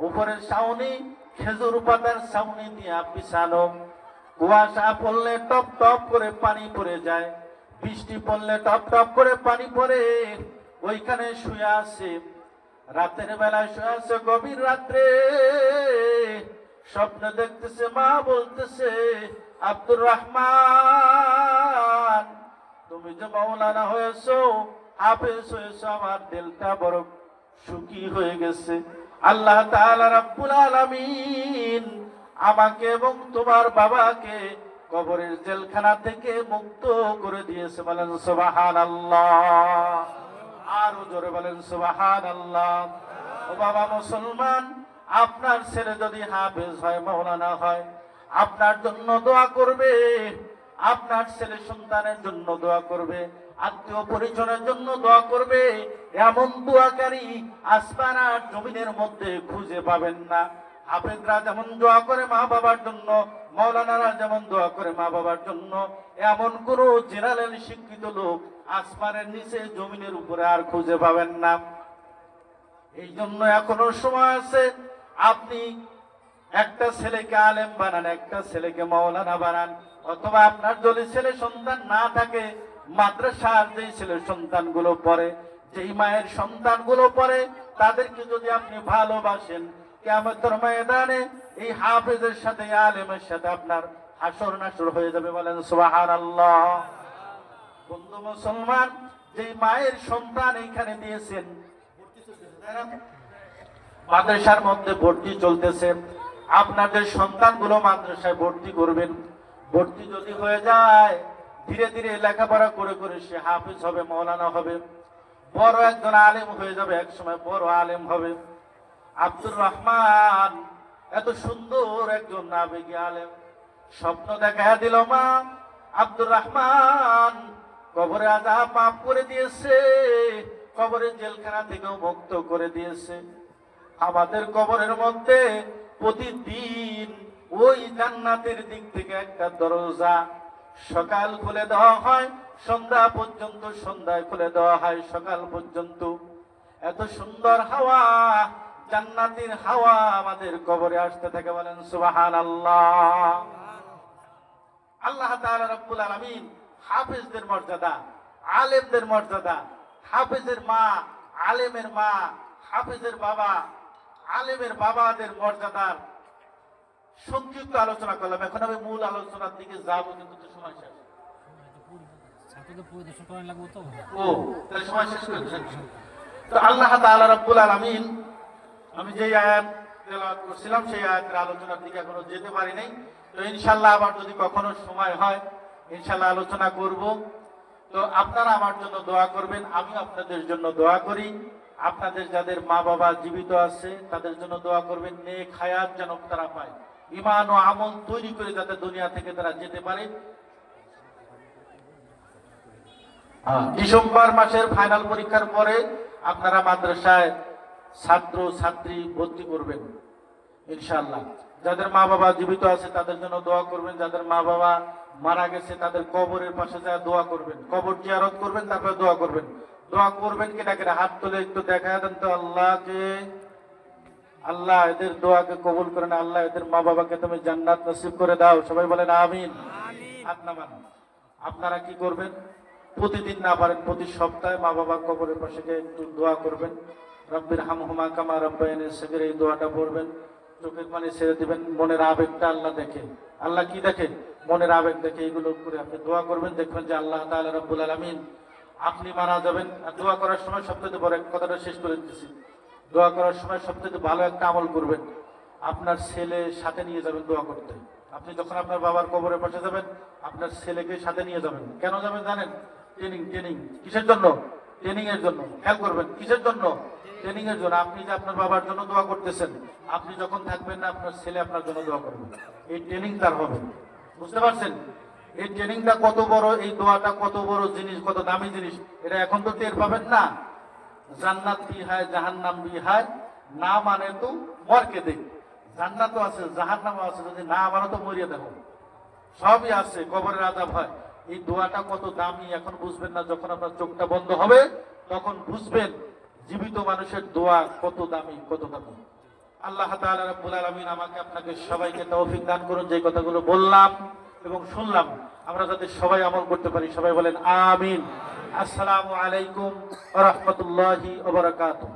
উপরের ছাউনি খেজুর পাতার ছাউনি দিয়ে বিছানো, কুয়াশা পড়লে টপ টপ করে পানি পড়ে যায়, বৃষ্টি পড়লে টপ টপ করে পানি পড়ে, ওইখানে শুয়ে আছে। রাতের বেলায় শুয়ে আছে, গভীর রাত্রে স্বপ্ন দেখতেছে, মা বলতেছে, আব্দুর রহমান তুমি যে মাওলানা হয়েছো, হাফেজ হয়েছো, আমার দিলটা বড় সুখী হয়ে গেছে। আল্লাহ তাআলা রাব্বুল আলামিন আমাকে এবং তোমার বাবাকে কবরের জেলখানা থেকে মুক্ত করে দিয়েছে, বলেন সুবহানাল্লাহ। আরো জোরে বলেন সুবহানাল্লাহ। ও বাবা মুসলমান, আপনার ছেলে যদি হাফেজ হয়, মাওলানা হয়, আপনার জন্য দোয়া করবে, আপনার ছেলে সন্তানের জন্য দোয়া করবে, আত্মীয় পরিজনের জন্য দোয়া করবে। এমন দোয়াকারী আসমান আর জমিনের মধ্যে খুঁজে পাবেন না। হাফেজরা যেমন দোয়া করে মা বাবার জন্য, মাওলানারা যেমন দোয়া করে মা বাবার জন্য, এমন কোন জেনারেল শিক্ষিত লোক আসমানের নিচে জমিনের উপরে আর খুঁজে পাবেন না। এই জন্য এখনো সময় আছে, আপনি একটা ছেলেকে আলেম বানান, একটা ছেলেকে মাওলানা বানান, অথবা আপনার যদি ছেলে সন্তান না থাকে, মাদ্রাসার যেই ছেলে সন্তানগুলো পড়ে, যেই মায়ের সন্তানগুলো পড়ে, তাদেরকে যদি আপনি ভালোবাসেন, কিয়ামতের ময়দানে এই হাফেজের সাথে আলেমের সাথে আপনার হাসর নাসর হয়ে যাবে। বলেন সুবহানাল্লাহ। বন্ধু মুসলমান, যেই মায়ের সন্তান এইখানে দিয়েছেন, মাদ্রাসার মধ্যে ভর্তি চলতেছে, আপনাদের সন্তানগুলো মাদ্রাসায় ভর্তি করবেন। ভর্তি যদি হয়ে যায়, ধীরে ধীরে লেখাপড়া করে করে সে হাফেজ হবে, মাওলানা হবে, বড় একজন আলেম হয়ে যাবে, একসময় বড় আলেম হবে। আব্দুর রহমান এত সুন্দর একজন নাবিগী আলেম, স্বপ্ন দেখা দিল মা, আব্দুর রহমান কবরে আযাব মাফ করে দিয়েছে, কবরের জেলখানা থেকেও মুক্ত করে দিয়েছে। আমাদের কবরের মধ্যে প্রতিদিন ওই জান্নাতের দিক থেকে একটা দরজা সকাল খুলে দেওয়া হয়, সন্ধ্যা পর্যন্ত, সন্ধ্যায় খুলে দেওয়া হয় সকাল পর্যন্ত। এত সুন্দর হাওয়া, জান্নাতের হাওয়া আমাদের কবরে আসতে থাকে। বলেন সুবহানাল্লাহ। আল্লাহ তাআলা রব্বুল আলামিন হাফেজদের মর্যাদা, আলেমদের মর্যাদা, হাফেজের মা, আলেমের মা, হাফেজের বাবা, আলেমের বাবাদের মর্যাদার সংক্ষিপ্ত আলোচনা করলাম। এখন আমি মূল আলোচনার দিকে যাবো, কিন্তু সময় শেষ। সময় শেষ করে দিচ্ছি। তো আল্লাহ তাআলা রব্বুল আলামিন, আমি যে আয়াত তেলাওয়াত করছিলাম সেই আয়াতের আলোচনার দিকে এখনো যেতে পারি নাই। তো ইনশাআল্লাহ আবার যদি কখনো সময় হয় ইনশাআল্লাহ আলোচনা করব। তো আপনারা আমার জন্য দোয়া করবেন, আমি আপনাদের জন্য দোয়া করি। আপনাদের যাদের মা বাবা জীবিত আছে তাদের জন্য দোয়া করবেন, নেক হায়াত যেন তারা পায়, ঈমান ও আমল তৈরি করে যাতে দুনিয়া থেকে তারা যেতে পারে। ডিসেম্বর মাসের ফাইনাল পরীক্ষার পরে আপনারা মাদ্রাসায় ছাত্র ছাত্রী ভর্তি করবেন ইনশাআল্লাহ। যাদের মা বাবা জীবিত আছে তাদের জন্য দোয়া করবেন, যাদের মা বাবা মারা গেছে তাদের কবরের পাশে যায় দোয়া করবেন, কবর জিয়ারত করবেন, তারপরে দোয়া করবেন। দোয়া করবেন কিনা কিনা হাত তুলে একটু দেখা দেন তো আল্লাহকে। আল্লাহ এদের দোয়াকে কবুল করেন, আল্লাহ এদের মা বাবাকে তুমি জান্নাত নসিব করে দাও। সবাই বলেন আমিন। হাত নামান। আপনারা কি করবেন, প্রতিদিন না পারেন প্রতি সপ্তাহে মা বাবার কবরের পাশে গিয়ে একটু দোয়া করবেন, রব্বির হামহুমা কামা রাব্বায়ানি সগীরা, এই দোয়াটা পড়বেন, চোখের পানি ছেড়ে দিবেন। মনের আবেগটা আল্লাহ দেখে। আল্লাহ কি দেখে? মনের আবেগ দেখে। এইগুলো করে আপনি দোয়া করবেন, দেখবেন যে আল্লাহ তাআলা রব্বুল আলামিন, আপনি মারা যাবেন। আর দোয়া করার সময় সবচেয়ে বড় কথাটা শেষ করে দিচ্ছি, দোয়া করার সময় সবচেয়ে ভালো একটা আমল করবেন, আপনার ছেলে সাথে নিয়ে যাবেন দোয়া করতে। আপনি যখন আপনার বাবার কবরের পাশে যাবেন আপনার ছেলেকে সাথে নিয়ে যাবেন। কেন যাবেন জানেন? ট্রেনিং। কিসের জন্য? ট্রেনিং এর জন্য। খেয়াল করবেন, কিসের জন্য? ট্রেনিং এর জন্য। আপনি যে আপনার বাবার জন্য দোয়া করতেছেন, আপনি যখন থাকবেন না আপনার ছেলে আপনার জন্য দোয়া করবে, এই ট্রেনিং তার হবে। বুঝতে পারছেন? এই ট্রেনিংটা কত বড়, এই দোয়াটা কত বড় জিনিস, কত দামি জিনিস, এটা এখন তো টের পাবেন না। জান্নাত ভি হায় জাহান্নাম ভি হায়, না মানে তো মরকে দেখ। জান্নাতও আছে জাহান্নামও আছে, যদি না মানে তো মরিয়ে দেখো, সবই আছে, কবরের আযাব হয়। এই দোয়াটা কত দামি এখন বুঝবেন না, যখন আপনার চোখটা বন্ধ হবে তখন বুঝবেন জীবিত মানুষের দোয়া কত দামি, কত দামি। আল্লাহ তাআলা রাব্বুল আলামিন আমাকে আপনাকে সবাইকে তৌফিক দান করুন, যে কথাগুলো বললাম এবং শুনলাম আমরা যাতে সবাই আমল করতে পারি। সবাই বলেন আমিন। আসসালামু আলাইকুম ওয়া রাহমাতুল্লাহি ওয়া বারাকাতুহু।